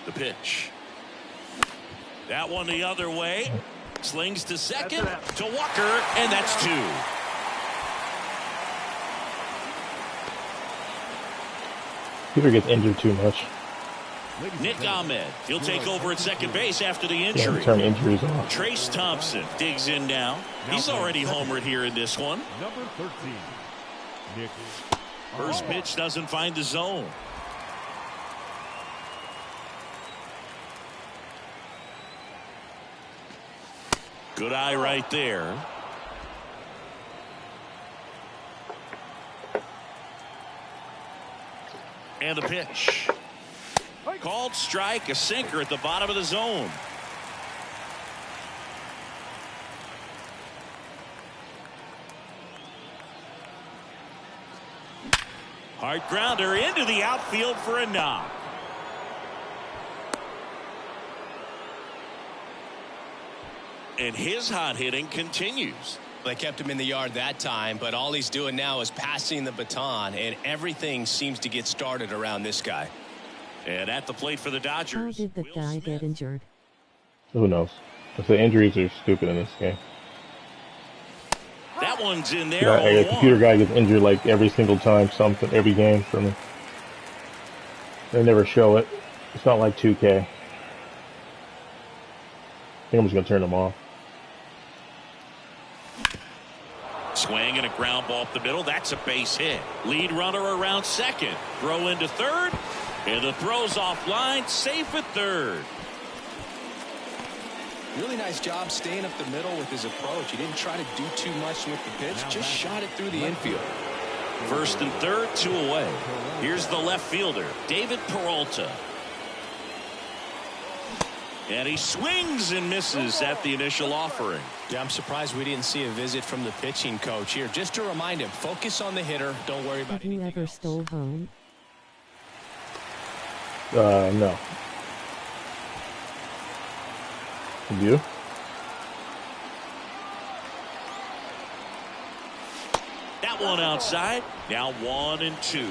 The pitch. That one the other way. Slings to second to Walker, and that's 2. Peter gets injured too much. Nick Ahmed, he'll take over at second base after the Yeah, injury. turn injuries off. Trace Thompson digs in now. He's already homered here in this one. Number 13. Nick. First pitch doesn't find the zone. Good eye right there. And the pitch. Called strike, a sinker at the bottom of the zone. Hard grounder into the outfield for a knock. And his hot hitting continues. They kept him in the yard that time, but all he's doing now is passing the baton, and everything seems to get started around this guy. And at the plate for the How Dodgers. did that guy get injured? Who knows? The injuries are stupid in this game. That one's in there. Yeah, a 0-1. computer guy gets injured like every single time, something, every game for me. They never show it. It's not like 2K. I think I'm just going to turn them off. Swing swinging a ground ball up the middle. That's a base hit. Lead runner around second. Throw into third. And the throw's offline. Safe at third. Really nice job staying up the middle with his approach. He didn't try to do too much with the pitch. Just shot it through the infield. First and third, 2 away. Here's the left fielder, David Peralta. And he swings and misses at the initial offering. Yeah, I'm surprised we didn't see a visit from the pitching coach here. Just to remind him, focus on the hitter. Don't worry about anything Have you ever else. stole home? No. Have you? That one outside. Now 1 and 2.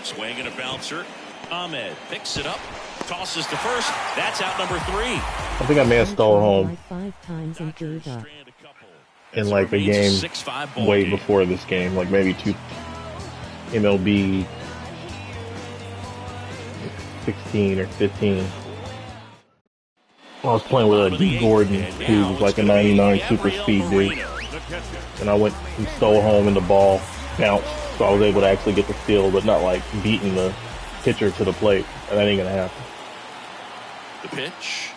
Swing and a bouncer. Ahmed picks it up. Tosses to first. That's out number 3. I think I may have stolen home Like 5 times and gave up. in like the game way before this game, like maybe MLB 16 or 15. I was playing with a D. Gordon, who was like a 99 super speed dude, and I went and stole home and the ball bounced, so I was able to actually get the steal, but not like beating the pitcher to the plate, and that ain't gonna happen. The pitch.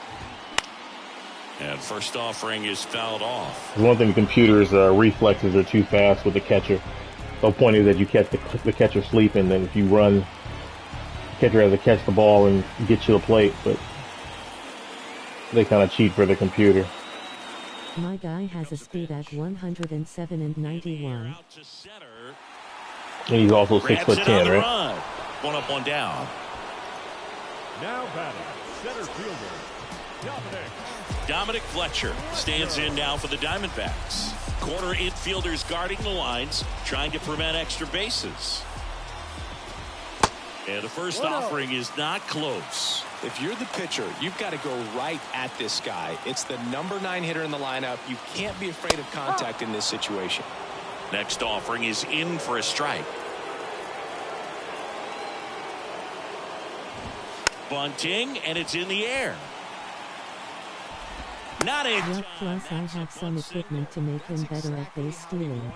And first offering is fouled off. One thing, the computer's reflexes are too fast with the catcher. The whole point is that you catch the catcher sleeping, and if you run, the catcher has to catch the ball and get you the plate, but they kind of cheat for the computer. My guy has a speed at 107 and 91. And he's also 6'10", right? Run. 1 up, 1 down. Now batting, center fielder, Dominic Fletcher stands in now for the Diamondbacks. Corner infielders guarding the lines, trying to prevent extra bases. And the first offering is not close. If you're the pitcher, you've got to go right at this guy. It's the number 9 hitter in the lineup. You can't be afraid of contact in this situation. Next offering is in for a strike. Bunting, and it's in the air. Not in. Yup, plus I have some equipment to make him better at base stealing.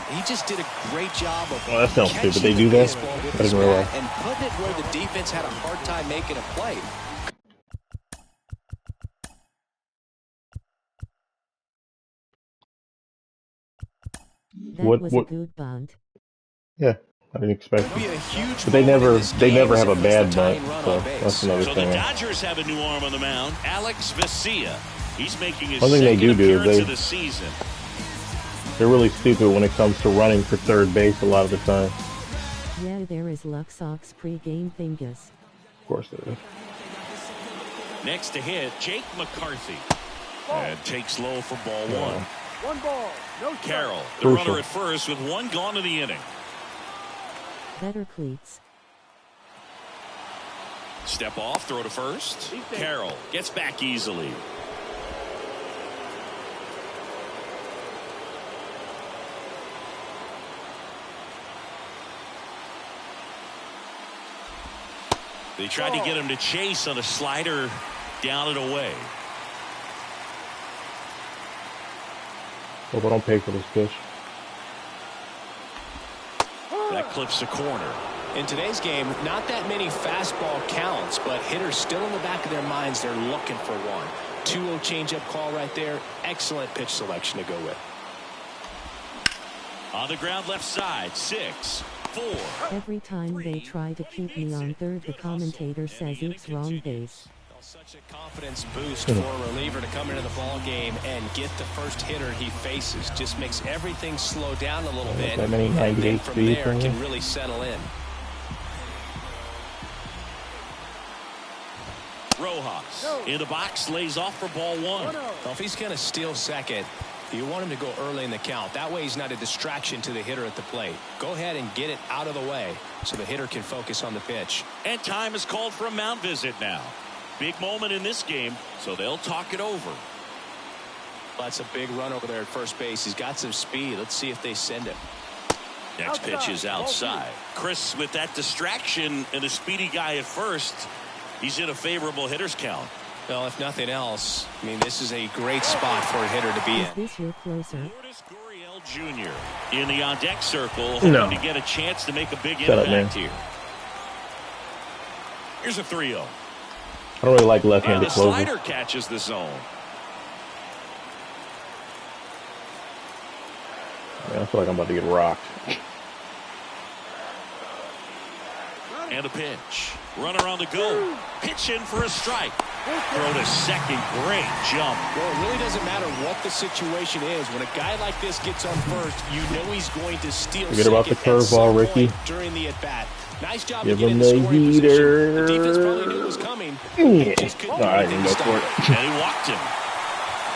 He just did a great job of Oh, that sounds catching stupid. They the do that? baseball with I his didn't realize. bat and putting it where the defense had a hard time making a play. That was a good bunt. Yeah, I didn't expect It'll be it. a huge But they moment in never this game have as a it was bad the bunt, tying run so on base. that's another So the thing. Dodgers have a new arm on the mound, Alex Vesia. He's making his One thing they second do is appearance they- of the season. They're really stupid when it comes to running for third base a lot of the time. Yeah, there is Luxox pre-game thingus. Of course there is. Next to hit, Jake McCarthy. And takes low for ball 1. 1 ball, no strike. Carroll, the Crucial. runner at first with 1 gone in the inning. Better cleats. Step off, throw to first. Carroll gets back easily. They tried to get him to chase on a slider down and away. Hope I don't pay for this pitch. That clips a corner. In today's game, not that many fastball counts, but hitters still in the back of their minds, they're looking for one. 2-0 changeup call right there. Excellent pitch selection to go with. On the ground left side, 6, 4. Every time they try to keep me on third, the commentator says it's wrong base. Such a confidence boost for a reliever to come into the ball game and get the first hitter he faces. Just makes everything slow down a little bit. That many And then 98 from speed there things. can really settle in. Rojas in the box, lays off for ball 1. Well, if he's going to steal second, you want him to go early in the count. That way he's not a distraction to the hitter at the plate. Go ahead and get it out of the way so the hitter can focus on the pitch. And time is called for a mound visit now. Big moment in this game, so they'll talk it over. That's a big run over there at first base. He's got some speed. Let's see if they send him. Next pitch is outside. Chris, with that distraction and a speedy guy at first, He's in a favorable hitter's count. Well, if nothing else, I mean, this is a great spot for a hitter to be in. Is this your closer? Jr. in the on-deck circle, hoping to get a chance to make a big impact here. Here's a 3-0. I don't really like left-handed the closers. slider catches the zone. Man, I feel like I'm about to get rocked. And a pitch. Runner on the go. Pitch in for a strike. Throw to second. Great jump. Well, it really doesn't matter what the situation is. When a guy like this gets on first, you know he's going to steal Forget about the curveball, Ricky. During the at-bat. Nice job Give to get him in the the scoring position. heater. The defense probably knew it was coming. Yeah. Just couldn't do I anything didn't to go for stop it. And he walked him.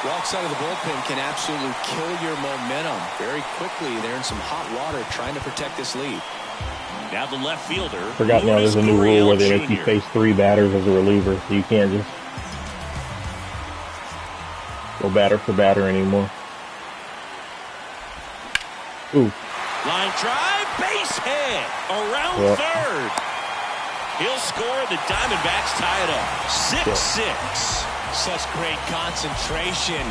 Wrong side of the bullpen can absolutely kill your momentum very quickly. They're in some hot water trying to protect this lead. Now the left fielder. Forgot now there's a new rule where they make you face 3 batters as a reliever, so you can't just go batter for batter anymore. Ooh. Line drive, base hit, around third. He'll score, the Diamondbacks tie it up. 6-6. Such great concentration.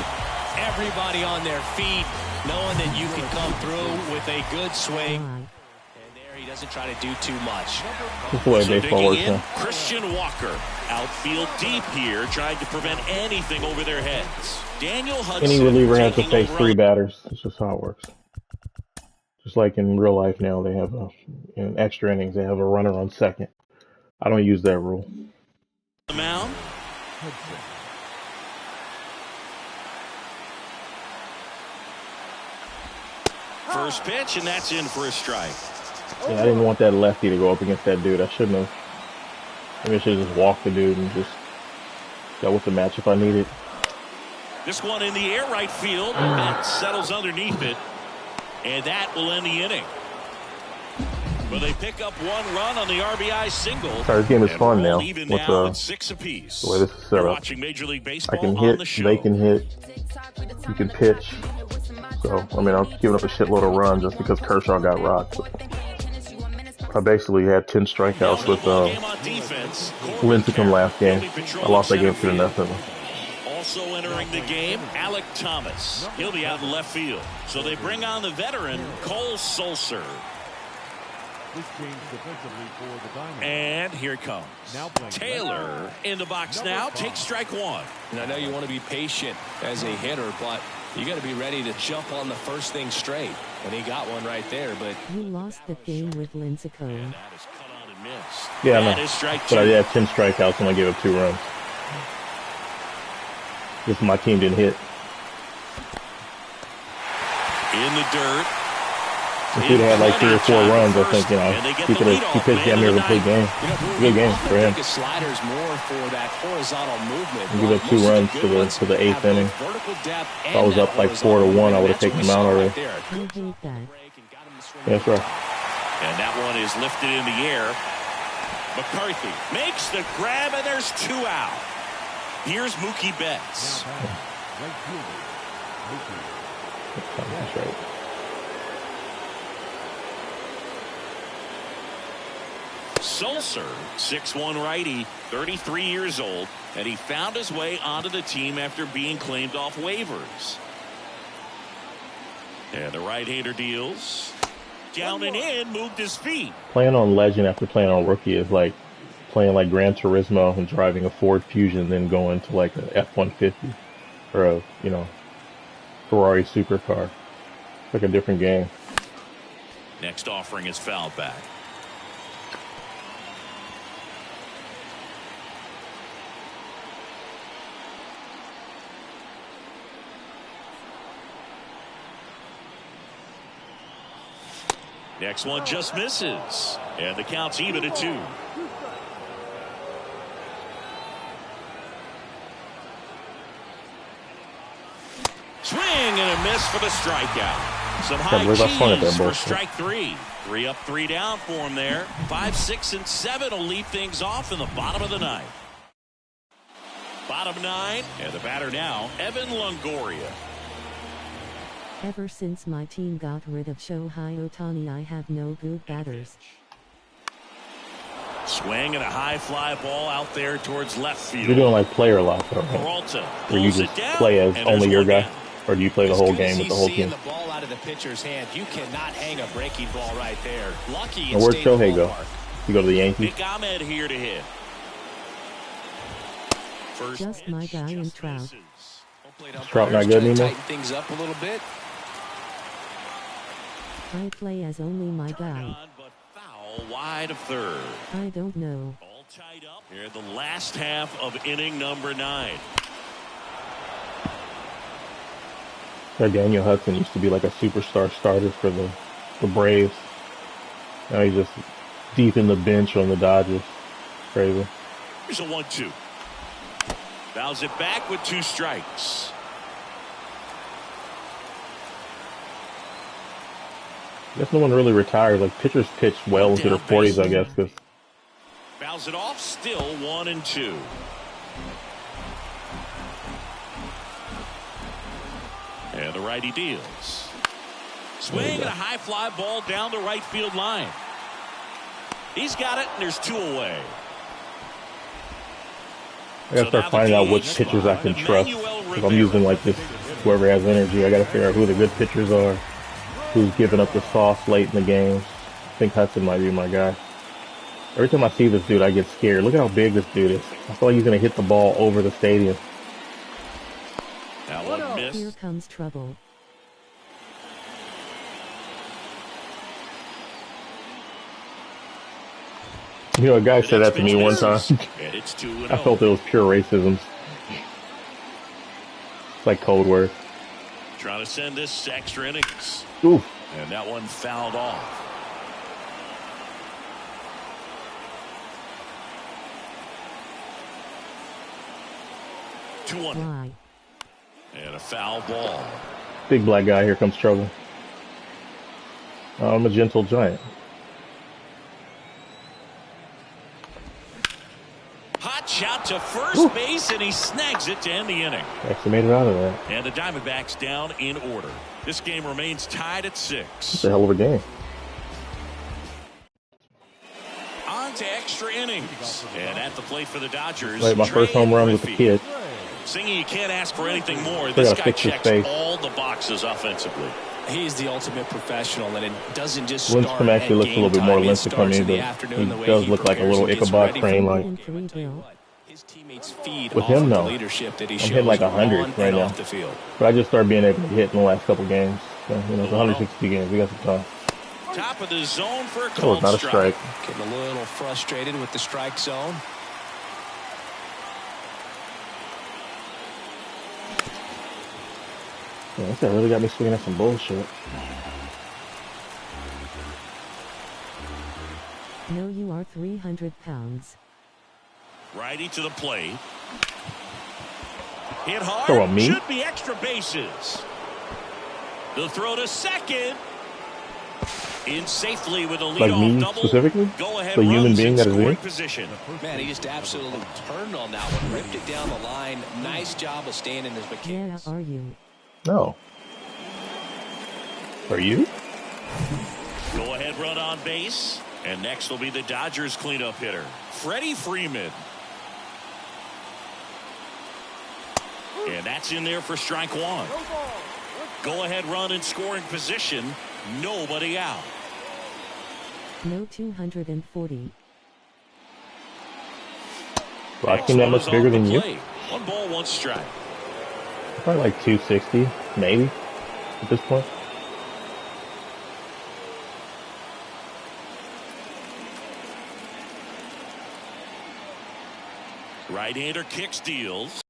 Everybody on their feet, knowing that you can come through with a good swing. And there he doesn't try to do too much. That's the way baseball works now. Christian Walker, outfield deep here, trying to prevent anything over their heads. Daniel Hudson. Any reliever has to face 3 batters. That's just how it works. Just like in real life now, they have in extra innings, they have a runner on second. I don't use that rule. The mound. First pitch, and that's in for a strike. Yeah, I didn't want that lefty to go up against that dude. I shouldn't have. Maybe I should have just walked the dude and just got with the match if I needed. This one in the air right field. That settles underneath it. And that will end the inning. But they pick up 1 run on the RBI single. Sorry, this game is fun now. With 6 apiece. The way this is set up. Watching Major League Baseball I can on the hit, show. they can hit, you can pitch. So, I mean, I'm giving up a shitload of runs just because Kershaw got rocked. I basically had 10 strikeouts with Lincecum last game. I lost that game 2-0. Also entering the game, Alec Thomas. He'll be out in left field. So they bring on the veteran, Cole Sulser. And here it comes. Taylor in the box now. Takes strike 1. And I know you want to be patient as a hitter, but you got to be ready to jump on the first thing straight. And he got one right there, but You lost the game with Lincecum. Yeah, I know. But I had 10 strikeouts and I gave up 2 runs. Just my team didn't hit. In the dirt. If he'd had like 3 or 4 runs, I think, he pitched damn near a complete game. Good game for him. Sliders more for that horizontal movement. He gave up 2 runs to the 8th inning. If I was up like 4-1, I would have taken him out already. I hate that. Yeah, that's right. And that one is lifted in the air. McCarthy makes the grab, and there's 2 out. Here's Mookie Betts. That's right. Sulser, 6'1" righty, 33 years old, and he found his way onto the team after being claimed off waivers. And the right-hander deals. Down and in, moved his feet. Playing on Legend after playing on Rookie is like playing like Gran Turismo and driving a Ford Fusion, then going to like an F-150 or a, Ferrari supercar. It's like a different game. Next offering is fouled back. Next one just misses. And the count's even at 2. Swing and a miss for the strikeout. Some high cheese for strike 3. 3 up, 3 down for him there. 5, 6, and 7 will lead things off in the bottom of the 9th. Bottom 9, and the batter now, Evan Longoria. Ever since my team got rid of Shohei Ohtani, I have no good batters. Swing and a high fly ball out there towards left field. You're doing like player lock, though, right? Peralta Or you just play as only your guy? Or do you play the whole game with the whole team? The ball out of the pitcher's hand. You cannot hang a breaking ball right there. Lucky. And where'd Shohei go? You go to the Yankees? Big Ahmed here to hit. First just my guy in Trout. Is Trout not good anymore? Tighten things up a little bit. I play as only my guy. But foul wide of third. I don't know. All tied up here the last half of inning number 9. Daniel Hudson used to be like a superstar starter for the Braves. Now he's just deep in the bench on the Dodgers. Crazy. Here's a 1-2. Fouls it back with 2 strikes. I guess no one really retires. Like, pitchers pitch well into their 40s, I guess. Cause fouls it off, still 1-2. And the righty deals. Swing and a high fly ball down the right field line. He's got it, and there's 2 away. I gotta start finding out which pitchers I can trust. If I'm using like this, whoever has energy, I gotta figure out who the good pitchers are, who's giving up the sauce late in the games. I think Hudson might be my guy. Every time I see this dude, I get scared. Look at how big this dude is. I feel like he's gonna hit the ball over the stadium. That one missed. Here comes trouble. You know, a guy said that to me one time. It's 2-0. I felt it was pure racism. It's like code word. Trying to send this extra innings. Oof. And that one fouled off. Why? And a foul ball. Big black guy, here comes trouble. I'm a gentle giant. Hot shot to first base, and he snags it to end the inning. Actually made it out of that. And the Diamondbacks down in order. This game remains tied at 6. It's a hell of a game. On to extra innings. And at the plate for the Dodgers. Like my first home run with the kid. Singing, you can't ask for anything more. They This gotta guy fix his checks face. all the boxes offensively. He's the ultimate professional, and it doesn't just Lindstrom start actually at looks a little bit game more time. It Lincecum to starts me, in the but afternoon, the he way does look like a prepares little and gets Ichabod ready for Crane. the Like, In 3-0. his teammates feed with off him, of the no. leadership that he I'm shows hitting like on 100 right and now. off the field. But I just started being able to hit in the last couple games. So, you know, it's 160 games. We got some time. Top of the zone for a That was called not a strike. Getting a little frustrated with the strike zone. Yeah, that really got me swinging at some bullshit. No, you are 300 pounds. Righty to the plate. Hit hard. Throw on me? Should be extra bases. The throw to second. In safely with a leadoff Like me double. specifically? Go ahead, The human runs being in that is me? scoring position. Man, he just absolutely turned on that one. Ripped it down the line. Nice job of staying in his Yeah, mechanics. are you? No. Are you? Go ahead, run on base. And next will be the Dodgers cleanup hitter, Freddie Freeman. And that's in there for strike 1. Go ahead, run in scoring position. Nobody out. No 240. Do I seem that much bigger than you? 1 ball, 1 strike. Probably like 260, maybe, at this point. Right-hander kicks, deals.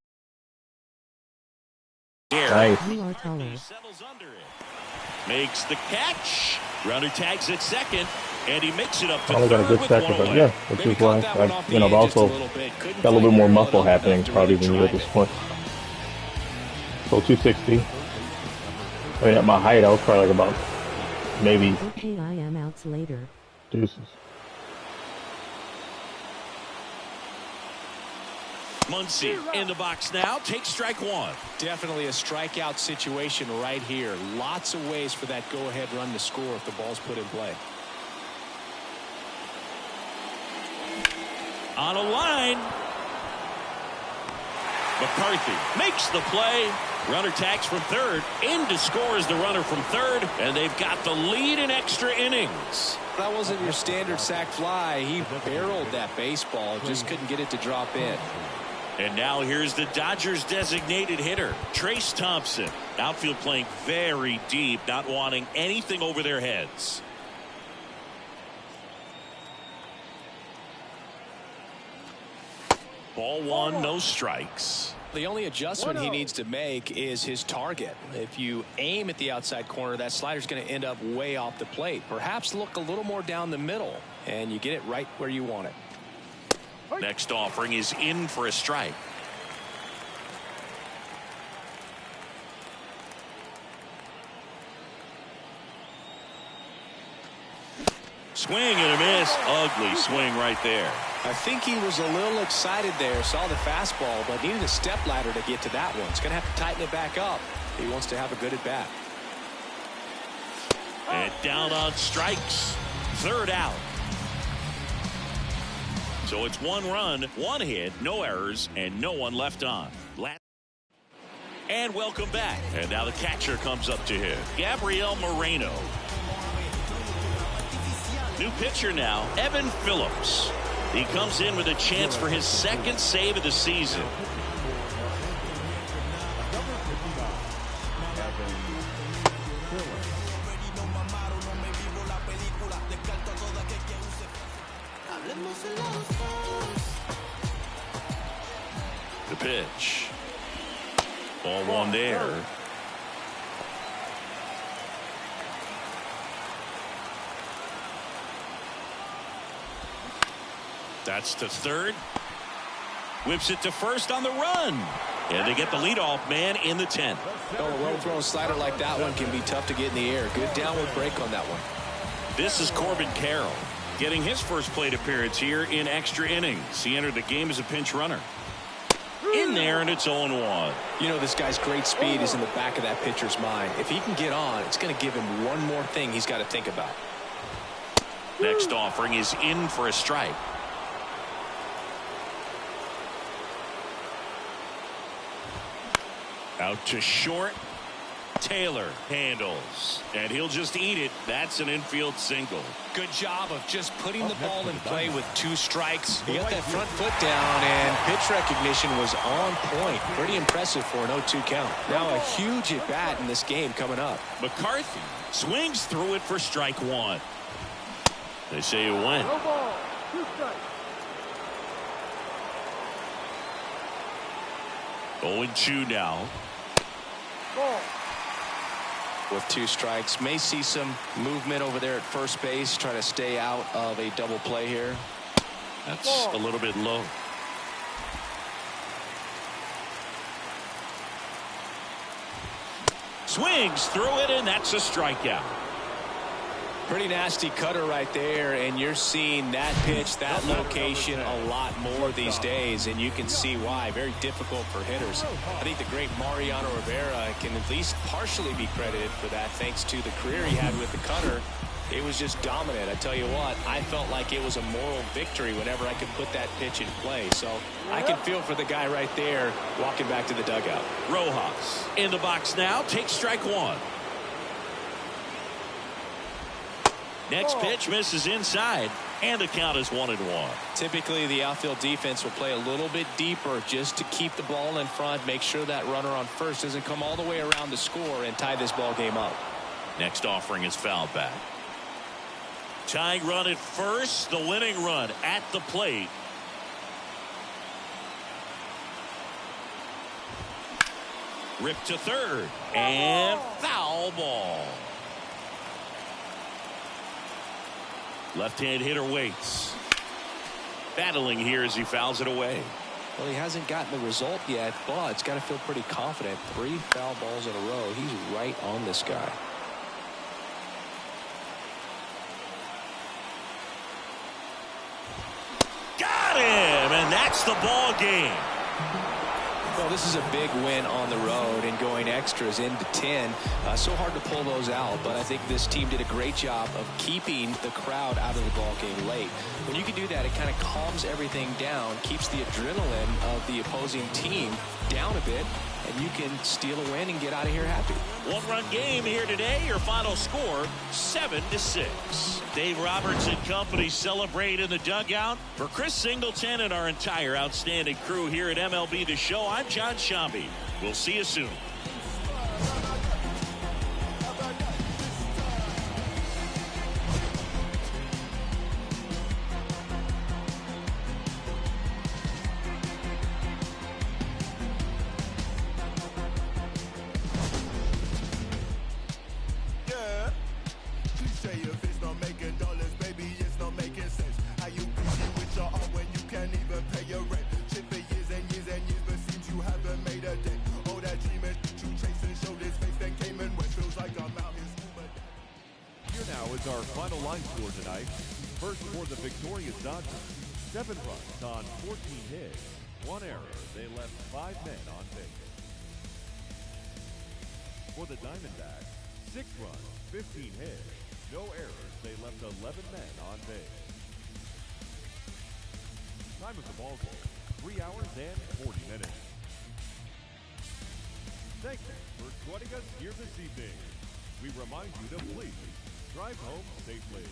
Nice. You are taller. Settles under it. Makes the catch. Runner tags at second, and he makes it up to Only got a third good with sacrifice. 1 away. Yeah, which is why I've also got a little bit more muscle happening probably than you at this point. So 260. I mean, at my height, I was probably like about maybe Okay, I am outs later. deuces. Muncy in the box now. Takes strike 1. Definitely a strikeout situation right here. Lots of ways for that go-ahead run to score if the ball's put in play. On a line. McCarthy makes the play. Runner tags from third. In to score is the runner from third. And they've got the lead in extra innings. That wasn't your standard sac fly. He barreled that baseball. Just couldn't get it to drop in. And now here's the Dodgers designated hitter, Trace Thompson. Outfield playing very deep, not wanting anything over their heads. Ball one, no strikes. The only adjustment he needs to make is his target. If you aim at the outside corner, that slider's going to end up way off the plate. Perhaps look a little more down the middle, and you get it right where you want it. Next offering is in for a strike. Swing and a miss. Ugly swing right there. I think he was a little excited there, saw the fastball, but needed a step ladder to get to that one. He's going to have to tighten it back up. He wants to have a good at bat. And down on strikes. Third out. So it's 1 run, 1 hit, no errors, and no one left on. And welcome back. And now the catcher comes up to him, Gabriel Moreno. New pitcher now, Evan Phillips. He comes in with a chance for his second save of the season. The pitch. Ball one there. That's to third. Whips it to first on the run. And they get the leadoff man in the 10th. Oh, a well-thrown slider like that one can be tough to get in the air. Good downward break on that one. This is Corbin Carroll getting his first plate appearance here in extra innings. He entered the game as a pinch runner. In there, and it's 0-1. You know, this guy's great speed is in the back of that pitcher's mind. If he can get on, it's going to give him one more thing he's got to think about. Next offering is in for a strike. Out to short. Taylor handles, and he'll just eat it. That's an infield single. Good job of just putting the ball in play with 2 strikes. He got that front foot down, and pitch recognition was on point. Pretty impressive for an 0-2 count. Now a huge at bat in this game coming up. McCarthy swings through it for strike 1. They say it went. No ball, 2 strikes. 0-2 now. Ball. With 2 strikes, may see some movement over there at first base, try to stay out of a double play here. That's a little bit low. Swings through it, and that's a strikeout. Pretty nasty cutter right there, and you're seeing that pitch, that location a lot more these days, and you can see why. Very difficult for hitters. I think the great Mariano Rivera can at least partially be credited for that, thanks to the career he had with the cutter. It was just dominant. I tell you what, I felt like it was a moral victory whenever I could put that pitch in play. So I can feel for the guy right there walking back to the dugout. Rojas in the box now, takes strike 1. Next pitch misses inside, and the count is 1-1. Typically, the outfield defense will play a little bit deeper just to keep the ball in front, make sure that runner on first doesn't come all the way around to score and tie this ball game up. Next offering is fouled back. Tying run at first, the winning run at the plate. Ripped to third, and foul ball. Left-hand hitter waits. Battling here as he fouls it away. Well, he hasn't gotten the result yet, but it's got to feel pretty confident. 3 foul balls in a row. He's right on this guy. Got him, and that's the ball game. Well, this is a big win on the road and going extras into 10. So hard to pull those out, but I think this team did a great job of keeping the crowd out of the ball game late. When you can do that, it kind of calms everything down, keeps the adrenaline of the opposing team down a bit, and you can steal a win and get out of here happy. One-run game here today. Your final score, 7-6. Dave Roberts and company celebrate in the dugout. For Chris Singleton and our entire outstanding crew here at MLB The Show, I'm John Shambi. We'll see you soon. Our final line score tonight. First for the victorious Dodgers, 7 runs on 14 hits, 1 error. They left 5 men on base. For the Diamondbacks, 6 runs, 15 hits, no errors. They left 11 men on base. Time of the ball game, 3 hours and 40 minutes. Thank you for joining us here this evening. We remind you to please drive home safely.